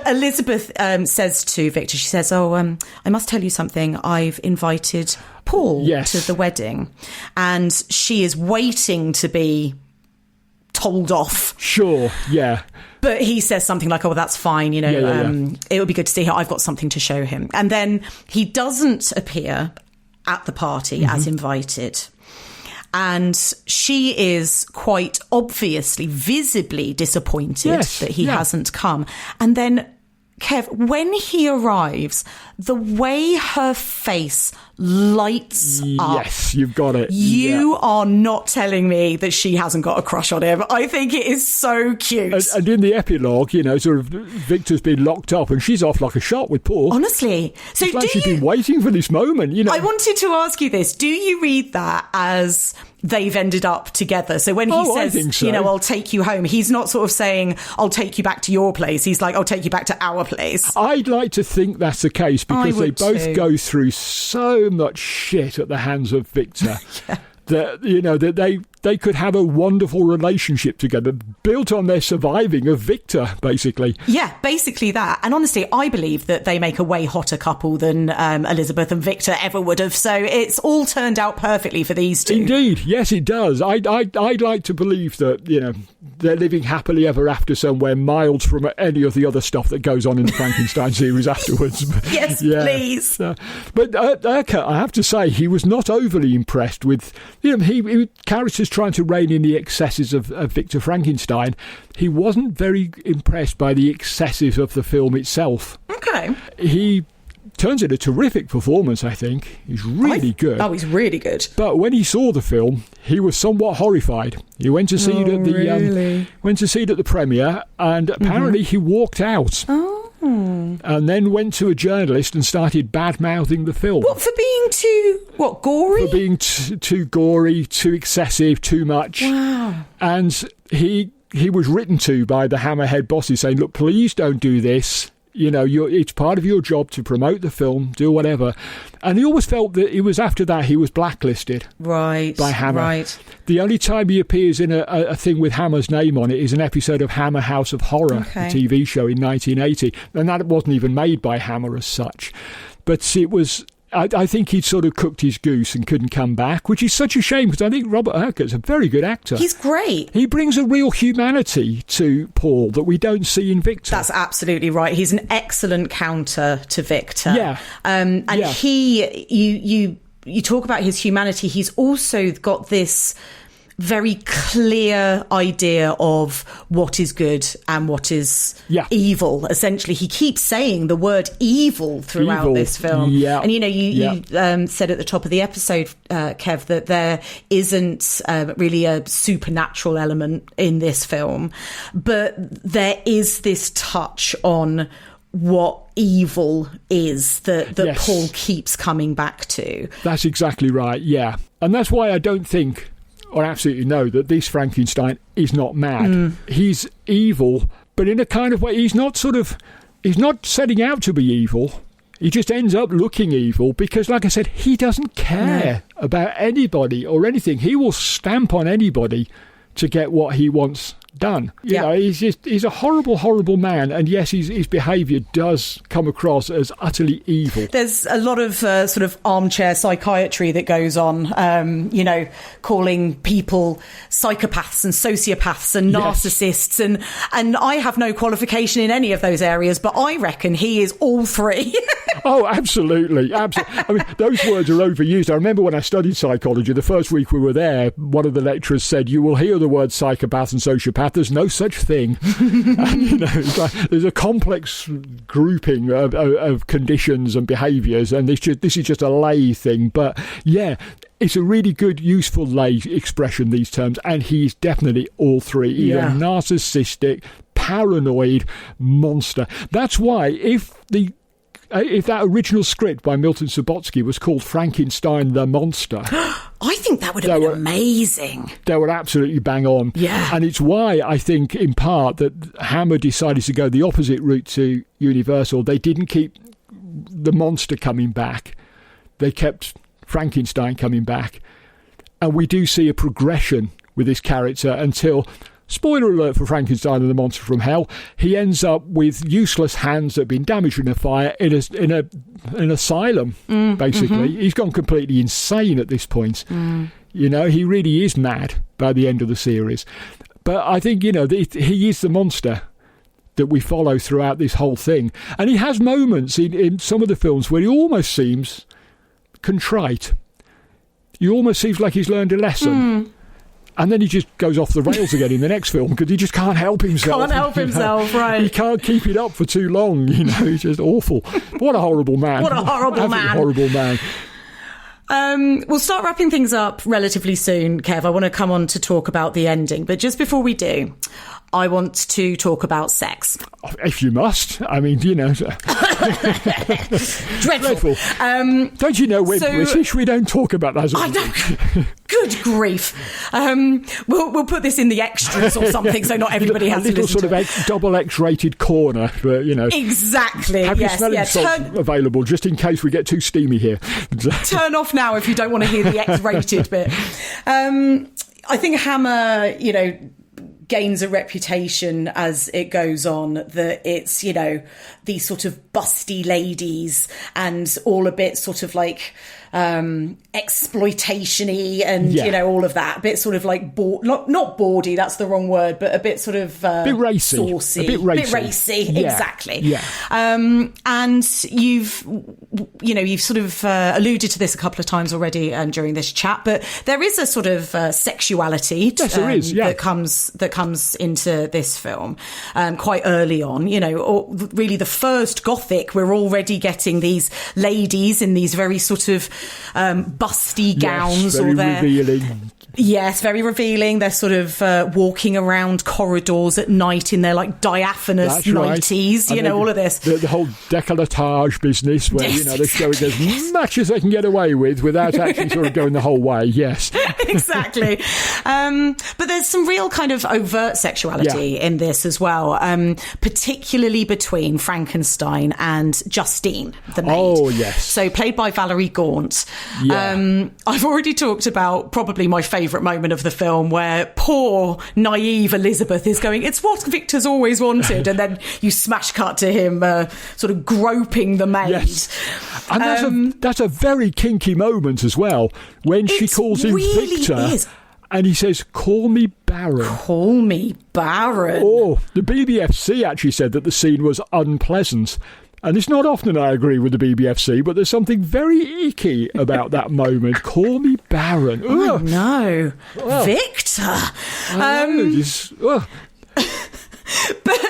Elizabeth says to Victor, she says, I must tell you something. I've invited Paul to the wedding. And she is waiting to be told off.
Sure, yeah.
But he says something like, that's fine, it would be good to see her. I've got something to show him. And then he doesn't appear at the party as invited. And she is quite obviously, visibly disappointed that he hasn't come. And then, Kev, when he arrives, the way her face lights up.
Yes, you've got it.
You are not telling me that she hasn't got a crush on him. I think it is so cute.
And in the epilogue, sort of Victor's been locked up and she's off like a shot with Paul.
Honestly. So
it's like she's been waiting for this moment,
I wanted to ask you this. Do you read that as they've ended up together? So when he says,
I think so.
I'll take you home, he's not sort of saying, I'll take you back to your place. He's like, I'll take you back to our place.
I'd like to think that's the case because they both go through so much shit at the hands of Victor that, that they could have a wonderful relationship together built on their surviving of Victor, basically.
Yeah, basically that. And honestly, I believe that they make a way hotter couple than Elizabeth and Victor ever would have. So it's all turned out perfectly for these two.
Indeed. Yes, it does. I'd like to believe that, they're living happily ever after somewhere miles from any of the other stuff that goes on in the Frankenstein series afterwards.
Yes, please.
But Darke, I have to say, he was not overly impressed with, characters trying to rein in the excesses of Victor Frankenstein. He wasn't very impressed by the excesses of the film itself.
Okay.
He turns in a terrific performance, I think. He's really good.
Oh, he's really good.
But when he saw the film, he was somewhat horrified. He went to see it at the premiere, and apparently he walked out. Oh. And then went to a journalist and started bad-mouthing the film.
What, for being too, gory?
For being too gory, too excessive, too much.
Wow.
And he was written to by the Hammerhead bosses saying, look, please don't do this. It's part of your job to promote the film, do whatever. And he always felt that it was after that he was blacklisted.
Right.
By Hammer.
Right.
The only time he appears in a thing with Hammer's name on it is an episode of Hammer House of Horror, a TV show in 1980. And that wasn't even made by Hammer as such. But it was... I think he'd sort of cooked his goose and couldn't come back, which is such a shame because I think Robert Urquhart's a very good actor.
He's great. He
brings a real humanity to Paul that we don't see in Victor.
That's absolutely right. He's an excellent counter to Victor.
Yeah.
You talk about his humanity. He's also got this very clear idea of what is good and what is evil. Essentially, he keeps saying the word evil throughout this film.
Yeah.
And you said at the top of the episode, Kev, that there isn't really a supernatural element in this film, but there is this touch on what evil is that Paul keeps coming back to.
That's exactly right. Yeah, and that's why I don't think, or absolutely know, that this Frankenstein is not mad. He's evil, but in a kind of way, he's not setting out to be evil. He just ends up looking evil because, like I said, he doesn't care about anybody or anything. He will stamp on anybody to get what he wants done. He's a horrible, horrible man, and yes, his behaviour does come across as utterly evil.
There's a lot of sort of armchair psychiatry that goes on, calling people psychopaths and sociopaths and narcissists, and I have no qualification in any of those areas, but I reckon he is all three.
Oh, absolutely. I mean, those words are overused. I remember when I studied psychology, the first week we were there, one of the lecturers said, you will hear the words psychopath and sociopath. There's no such thing. And, it's like, there's a complex grouping of conditions and behaviours, and this is just a lay thing. But yeah, it's a really good, useful lay expression, these terms, and he's definitely all three. He's a narcissistic, paranoid monster. That's why if that original script by Milton Subotsky was called Frankenstein the Monster,
I think that would have been amazing.
They were absolutely bang on.
Yeah.
And it's why I think, in part, that Hammer decided to go the opposite route to Universal. They didn't keep the monster coming back. They kept Frankenstein coming back. And we do see a progression with this character until... Spoiler alert for Frankenstein and the Monster from Hell. He ends up with useless hands that have been damaged in a fire in an asylum, basically. Mm-hmm. He's gone completely insane at this point. He really is mad by the end of the series. But I think, he is the monster that we follow throughout this whole thing. And he has moments in some of the films where he almost seems contrite. he almost seems like he's learned a lesson. And then he just goes off the rails again in the next film because he just can't help himself.
Right.
He can't keep it up for too long, He's just awful. What a horrible man.
What a horrible man.
Horrible man.
We'll start wrapping things up relatively soon, Kev. I want to come on to talk about the ending. But just before we do, I want to talk about sex.
If you must. I mean,
Dreadful.
Don't you know we're British? We don't talk about that.
I know. Good grief. We'll put this in the extras or something so not everybody has to listen
to it. A little sort of double X-rated corner, but,
Exactly.
Have your smelling salts available just in case we get too steamy here.
Turn off now if you don't want to hear the X-rated bit. I think Hammer, gains a reputation as it goes on that it's, these sort of busty ladies and all a bit sort of like exploitation-y and, all of that. A bit sort of like, not bawdy, that's the wrong word, but a bit sort of
bit racy.
Saucy.
A bit racy.
Exactly.
Yeah.
And you've sort of alluded to this a couple of times already during this chat, but there is a sort of sexuality
there is,
that comes into this film quite early on. Or really the first Gothic, we're already getting these ladies in these very sort of busty gowns.
Very revealing.
Yes, very revealing. They're sort of walking around corridors at night in their like diaphanous nighties,
right.
All of this.
The whole décolletage business where, they're showing as much as they can get away with without actually sort of going the whole way, yes.
Exactly. But there's some real kind of overt sexuality in this as well, particularly between Frankenstein and Justine, the maid.
Oh, yes.
So played by Valerie Gaunt.
Yeah.
I've already talked about probably my favourite moment of the film where poor, naive Elizabeth is going, it's what Victor's always wanted. And then you smash cut to him sort of groping the maid.
Yes. And that's a very kinky moment as well when she calls him
really
Victor.
Is.
And he says, call me Baron.
Call me Baron.
Oh, the BBFC actually said that the scene was unpleasant. And it's not often I agree with the BBFC, but there's something very icky about that moment. Call me Baron.
Oh, no. Victor. But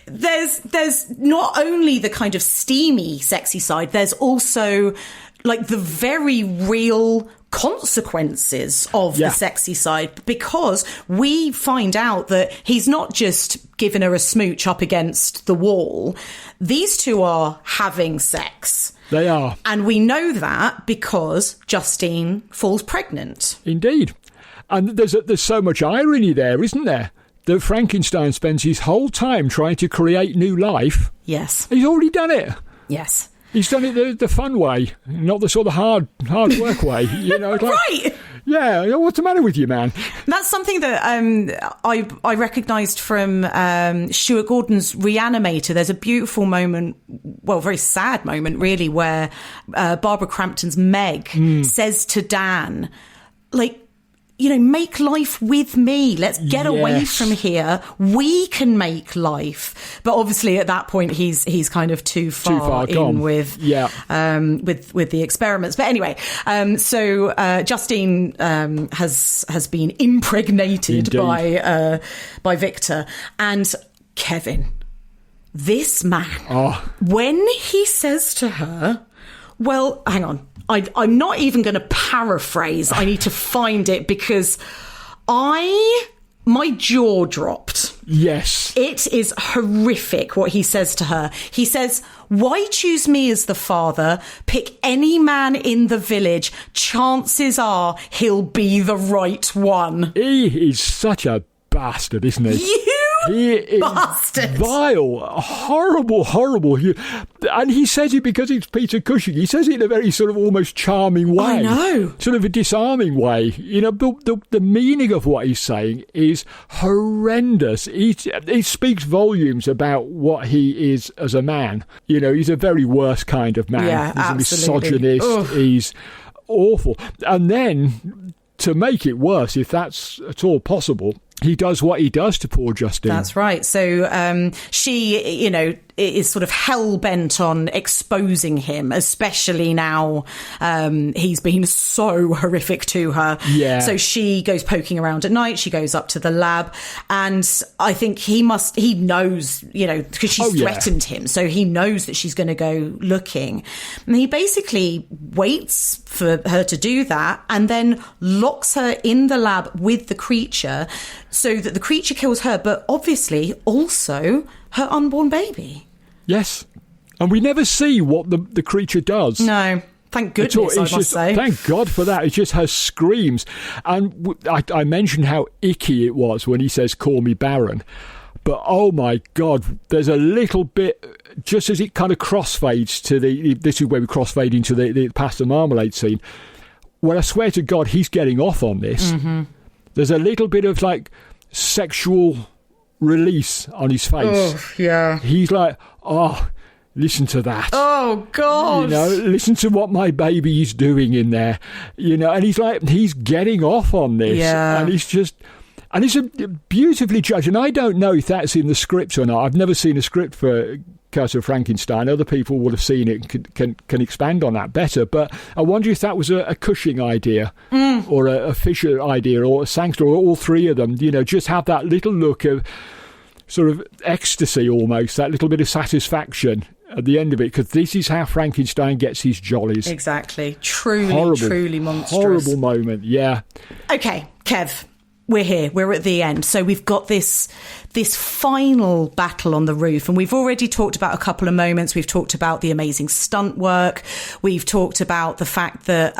there's not only the kind of steamy, sexy side, there's also like the very real consequences of the sexy side, because we find out that he's not just giving her a smooch up against the wall. These two are having sex.
They are.
And we know that because Justine falls pregnant.
Indeed. And there's so much irony there, isn't there? That Frankenstein spends his whole time trying to create new life.
Yes.
He's already done it.
Yes.
He's done it the fun way, not the sort of hard work way.
Right.
Yeah, what's the matter with you, man?
That's something that I recognised from Stuart Gordon's Reanimator. There's a beautiful moment, well, very sad moment, really, where Barbara Crampton's Meg says to Dan, like, make life with me. Let's get away from here. We can make life. But obviously at that point he's kind of too far in with the experiments. But anyway, so Justine has been impregnated by Victor. And Kevin, this man, when he says to her, well, hang on, I'm not even going to paraphrase. I need to find it because my jaw dropped.
Yes.
It is horrific what he says to her. He says, why choose me as the father? Pick any man in the village. Chances are he'll be the right one.
He is such a bastard, isn't he? He is
bastard.
Vile, horrible. And he says it because it's Peter Cushing. He says it in a very sort of almost charming way.
I know.
Sort of a disarming way. The meaning of what he's saying is horrendous. He speaks volumes about what he is as a man. He's a very worse kind of man.
Yeah,
he's
absolutely.
a misogynist.
Ugh.
He's awful. And then, to make it worse, if that's at all possible, he does what he does to poor Justine.
That's right. So she, is sort of hell-bent on exposing him, especially now he's been so horrific to her.
Yeah.
So she goes poking around at night. She goes up to the lab, and I think he knows, because she's threatened him, so he knows that she's going to go looking. And he basically waits for her to do that and then locks her in the lab with the creature so that the creature kills her, but obviously also her unborn baby.
Yes. And we never see what the creature does.
No. Thank goodness, I must say.
Thank God for that. It's just her screams. And I mentioned how icky it was when he says, "Call me Baron." But, oh, my God, there's a little bit, just as it kind of crossfades to this is where we crossfade into the pasta marmalade scene, where I swear to God, he's getting off on this. Mm-hmm. There's a little bit of, sexual release on his face.
Oh, yeah.
He's like, oh, listen to that.
Oh, God.
Listen to what my baby is doing in there. And he's getting off on this.
Yeah.
And it's a beautifully judged. And I don't know if that's in the script or not. I've never seen a script for Curse of Frankenstein. Other people would have seen it and can expand on that better. But I wonder if that was a Cushing idea or a Fisher idea or a Sangster or all three of them. Just have that little look of sort of ecstasy almost, that little bit of satisfaction at the end of it, because this is how Frankenstein gets his jollies.
Exactly. Truly monstrous.
Horrible moment, yeah.
Okay, Kev, we're here. We're at the end. So we've got this final battle on the roof, and we've already talked about a couple of moments. We've talked about the amazing stunt work. We've talked about the fact that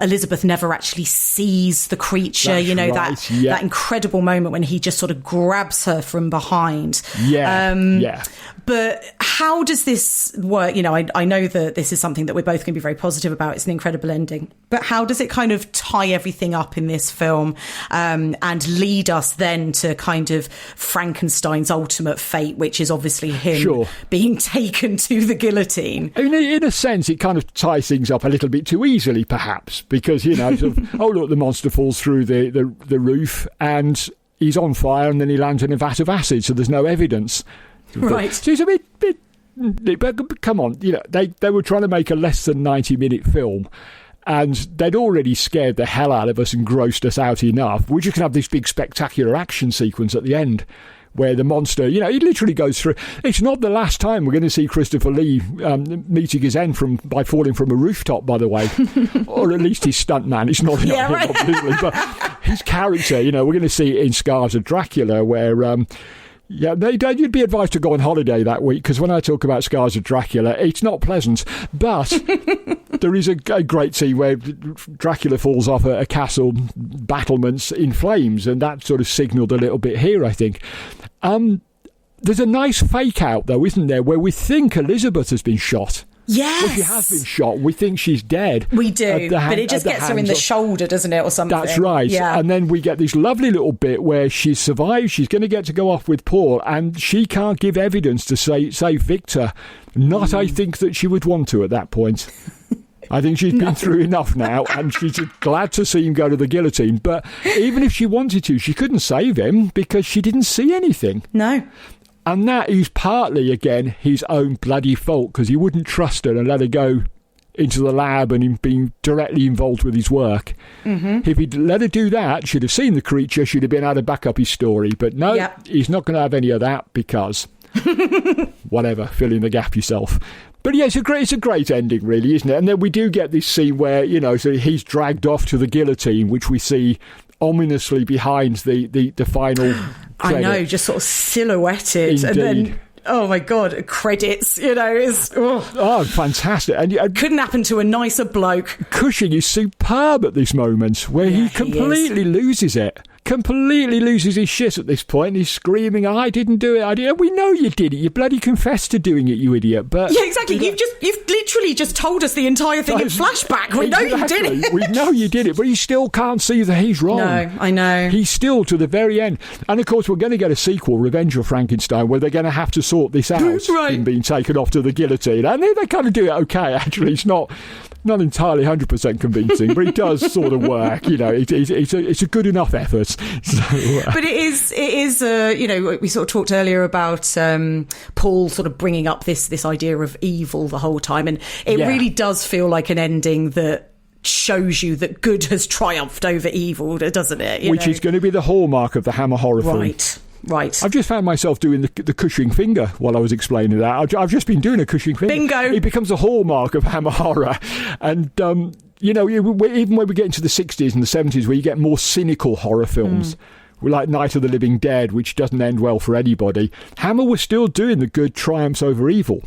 Elizabeth never actually sees the creature.
That's right,
that incredible moment when he just sort of grabs her from behind.
Yeah.
But how does this work? I know that this is something that we're both going to be very positive about. It's an incredible ending. But how does it kind of tie everything up in this film and lead us then to kind of Frankenstein's ultimate fate, which is obviously him being taken to the guillotine?
I mean, in a sense, it kind of ties things up a little bit too easily, perhaps, because, sort of, oh, look, the monster falls through the roof and he's on fire and then he lands in a vat of acid, so there's no evidence.
Right.
So it's a bit but come on, they were trying to make a less than 90-minute film, and they'd already scared the hell out of us and grossed us out enough. We just can have this big spectacular action sequence at the end where the monster, he literally goes through. It's not the last time we're going to see Christopher Lee meeting his end by falling from a rooftop, by the way, or at least his stuntman. It's not him, obviously, but his character, we're going to see it in Scars of Dracula, where you'd be advised to go on holiday that week, because when I talk about Scars of Dracula, it's not pleasant. But there is a great scene where Dracula falls off a castle battlements in flames, and that sort of signalled a little bit here, I think. There's a nice fake out, though, isn't there, where we think Elizabeth has been shot.
Yes.
Well, she has been shot. We think she's dead.
We do, but it just gets her in the shoulder, doesn't it, or something?
That's right.
Yeah.
And then we get this lovely little bit where she survives. She's going to get to go off with Paul, and she can't give evidence to save Victor. Not, I think, that she would want to at that point. I think she's been through enough now, and she's glad to see him go to the guillotine. But even if she wanted to, she couldn't save him because she didn't see anything.
No.
And that is partly, again, his own bloody fault, because he wouldn't trust her and let her go into the lab and him being directly involved with his work. Mm-hmm. If he'd let her do that, she'd have seen the creature, she'd have been able to back up his story. But no, He's not going to have any of that because... whatever, fill in the gap yourself. But yeah, it's a great ending, really, isn't it? And then we do get this scene where, so he's dragged off to the guillotine, which we see ominously behind the final credit.
I know, just sort of silhouetted.
Indeed.
And then, oh my God, credits, is...
Oh, fantastic. And
couldn't happen to a nicer bloke.
Cushing is superb at this moment, where he completely loses it. Completely loses his shit at this point. He's screaming, I didn't do it. I didn't. We know you did it. You bloody confessed to doing it, you idiot. But
yeah, exactly. You've literally just told us the entire thing in flashback. We know you did it.
We know you did it, but he still can't see that he's wrong.
No, I know.
He's still to the very end. And of course, we're going to get a sequel, Revenge of Frankenstein, where they're going to have to sort this out.
Right.
Him being taken off to the guillotine. And they kind of do it okay, actually. It's not not entirely 100% convincing, but it does sort of work. It's a good enough effort. So,
but it is. We sort of talked earlier about Paul sort of bringing up this idea of evil the whole time, and it really does feel like an ending that shows you that good has triumphed over evil, doesn't it?
Which is going to be the hallmark of the Hammer horror film.
Right.
I've just found myself doing the Cushing finger while I was explaining that. I've just been doing a Cushing finger.
Bingo!
It becomes a hallmark of Hammer horror. And, even when we get into the 60s and the 70s, where you get more cynical horror films, like Night of the Living Dead, which doesn't end well for anybody, Hammer was still doing the good triumphs over evil.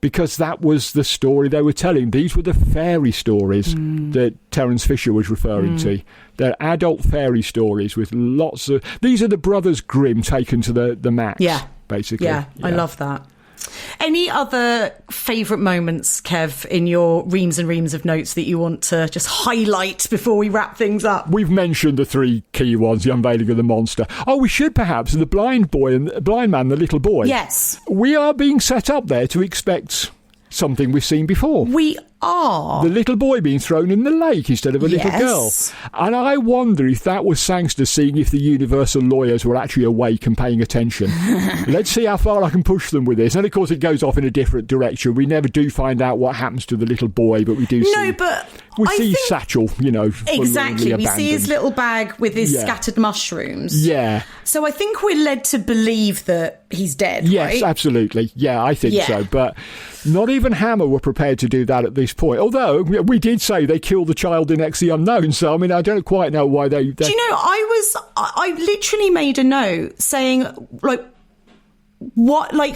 Because that was the story they were telling. These were the fairy stories that Terence Fisher was referring to. They're adult fairy stories with lots of... These are the Brothers Grimm taken to the max, basically.
Yeah, I love that. Any other favourite moments, Kev, in your reams and reams of notes that you want to just highlight before we wrap things up?
We've mentioned the three key ones, the unveiling of the monster. Oh, we should perhaps, the blind boy and the blind man, the little boy.
Yes.
We are being set up there to expect something we've seen before.
We are.
The little boy being thrown in the lake instead of a little girl. And I wonder if that was thanks to seeing if the Universal lawyers were actually awake and paying attention. Let's see how far I can push them with this. And of course it goes off in a different direction. We never do find out what happens to the little boy, but we do see...
No, but...
We see Satchel,
Exactly. We see his
abandoned.
little bag with his scattered mushrooms.
Yeah.
So I think we're led to believe that he's dead,
Yes,
right?
absolutely. Yeah, I think so. But not even Hammer were prepared to do that at this point. Although we did say they killed the child in X the Unknown. So, I mean, I don't quite know why they...
Do you know, I literally made a note saying,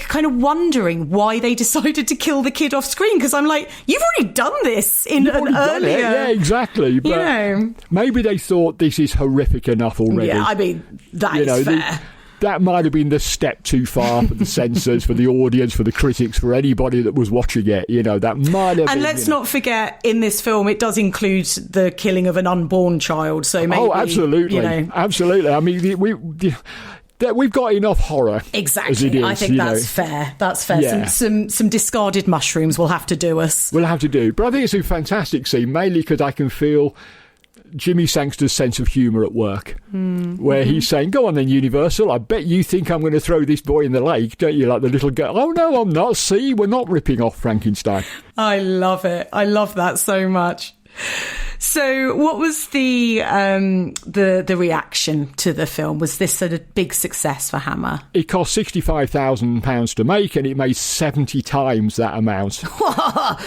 kind of wondering why they decided to kill the kid off screen, because I'm like, you've already done this in an earlier...
Yeah, exactly. But maybe they thought this is horrific enough already.
Yeah, I mean, that is fair.
That might have been the step too far for the censors, for the audience, for the critics, for anybody that was watching it. That might have been... And
let's not forget, in this film, it does include the killing of an unborn child, so maybe...
Oh, absolutely. Absolutely. I mean, we've got enough horror.
Exactly.
As it is,
I think that's fair. That's fair.
Yeah.
Some discarded mushrooms will have to do us.
We'll have to do. But I think it's a fantastic scene, mainly because I can feel Jimmy Sangster's sense of humour at work, where he's saying, go on then, Universal, I bet you think I'm going to throw this boy in the lake, don't you, like the little girl? Oh, no, I'm not. See, we're not ripping off Frankenstein.
I love it. I love that so much. So what was the reaction to the film? Was this a big success for Hammer?
It cost £65,000 to make, and it made 70 times that amount. So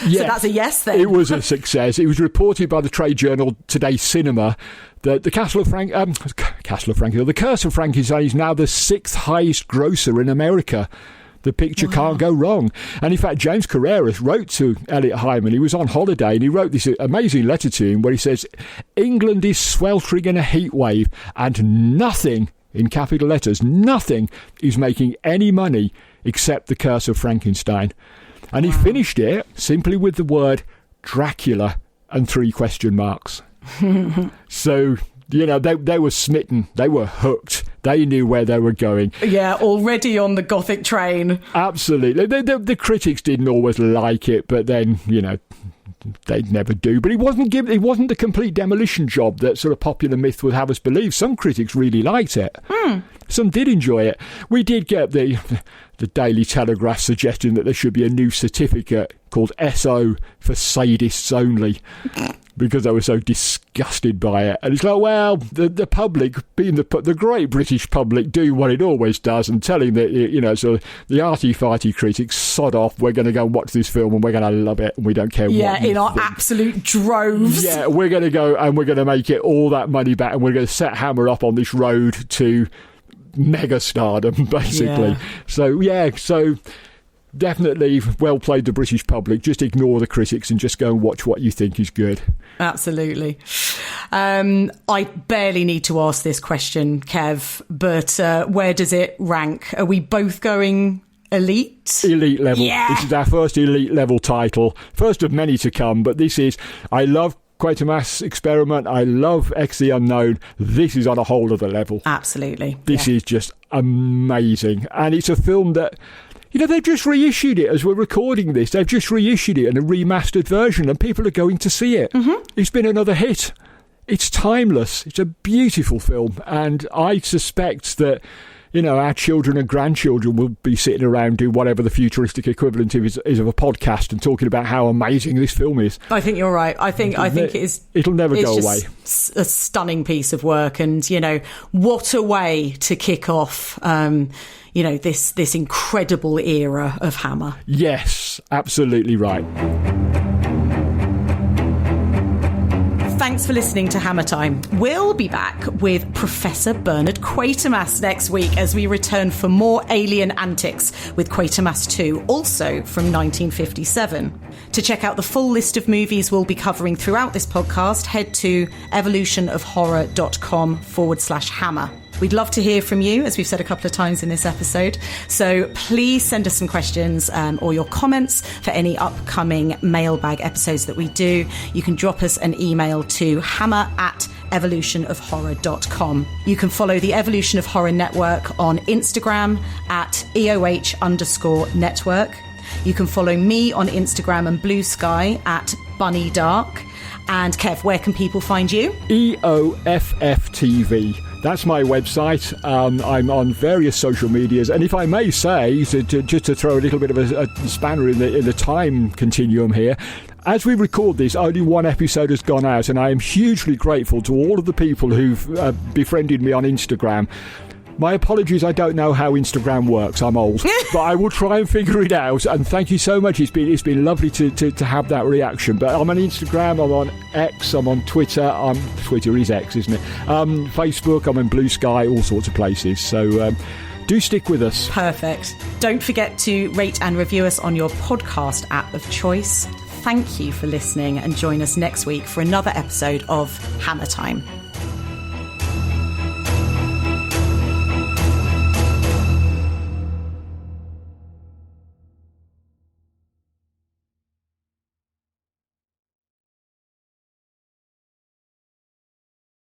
that's a yes then.
It was a success. It was reported by the trade journal Today Cinema that the Curse of Frankenstein is now the 6th highest grosser in America. The picture can't go wrong. And in fact, James Carreras wrote to Elliot Hyman. He was on holiday and he wrote this amazing letter to him where he says, England is sweltering in a heat wave and nothing, in capital letters, nothing is making any money except the Curse of Frankenstein. And he finished it simply with the word Dracula and 3 question marks. So... they were smitten. They were hooked. They knew where they were going. Yeah,
already on the Gothic train.
Absolutely. The critics didn't always like it, but then, they'd never do. But it wasn't the complete demolition job that sort of popular myth would have us believe. Some critics really liked it. Some did enjoy it. We did get the Daily Telegraph suggesting that there should be a new certificate called SO for sadists only. Because they were so disgusted by it. And it's like, well, the public, being the great British public, do what it always does and telling that, so the arty-farty critics, sod off, we're going to go and watch this film and we're going to love it and we don't care what you
in our
think.
Absolute droves.
Yeah, we're going to go and we're going to make it all that money back and we're going to set Hammer up on this road to mega stardom, basically. So definitely well played, the British public. Just ignore the critics and just go and watch what you think is good.
Absolutely. I barely need to ask this question, Kev, but where does it rank? Are we both going elite?
Elite level.
Yeah.
This is our first elite level title. First of many to come, but this is... I love Quatermass Experiment. I love X the Unknown. This is on a whole other level.
Absolutely.
This is just amazing. And it's a film that... You know, they've just reissued it as we're recording this. They've just reissued it in a remastered version, and people are going to see it. Mm-hmm. It's been another hit. It's timeless. It's a beautiful film, and I suspect that, you know, our children and grandchildren will be sitting around doing whatever the futuristic equivalent is of a podcast and talking about how amazing this film is.
I think you're right. I think it is.
It'll never go away.
A stunning piece of work, and you know, what a way to kick off. You know, this incredible era of Hammer.
Yes, absolutely right.
Thanks for listening to Hammer Time. We'll be back with Professor Bernard Quatermass next week as we return for more alien antics with Quatermass 2, also from 1957. To check out the full list of movies we'll be covering throughout this podcast, head to evolutionofhorror.com/hammer. We'd love to hear from you, as we've said a couple of times in this episode. So please send us some questions or your comments for any upcoming mailbag episodes that we do. You can drop us an email to hammer@evolutionofhorror.com. You can follow the Evolution of Horror Network on Instagram at EOH_network. You can follow me on Instagram and Blue Sky at Bunny Darke. And Kev, where can people find you? EOFFTV. That's my website. I'm on various social medias, and if I may say, just to throw a little bit of a spanner in the time continuum here, as we record this, only one episode has gone out, and I am hugely grateful to all of the people who've befriended me on Instagram. My apologies, I don't know how Instagram works. I'm old, but I will try and figure it out. And thank you so much. It's been lovely to have that reaction. But I'm on Instagram, I'm on X, I'm on Twitter. Twitter is X, isn't it? Facebook, I'm on Blue Sky, all sorts of places. So do stick with us. Perfect. Don't forget to rate and review us on your podcast app of choice. Thank you for listening, and join us next week for another episode of Hammer Time.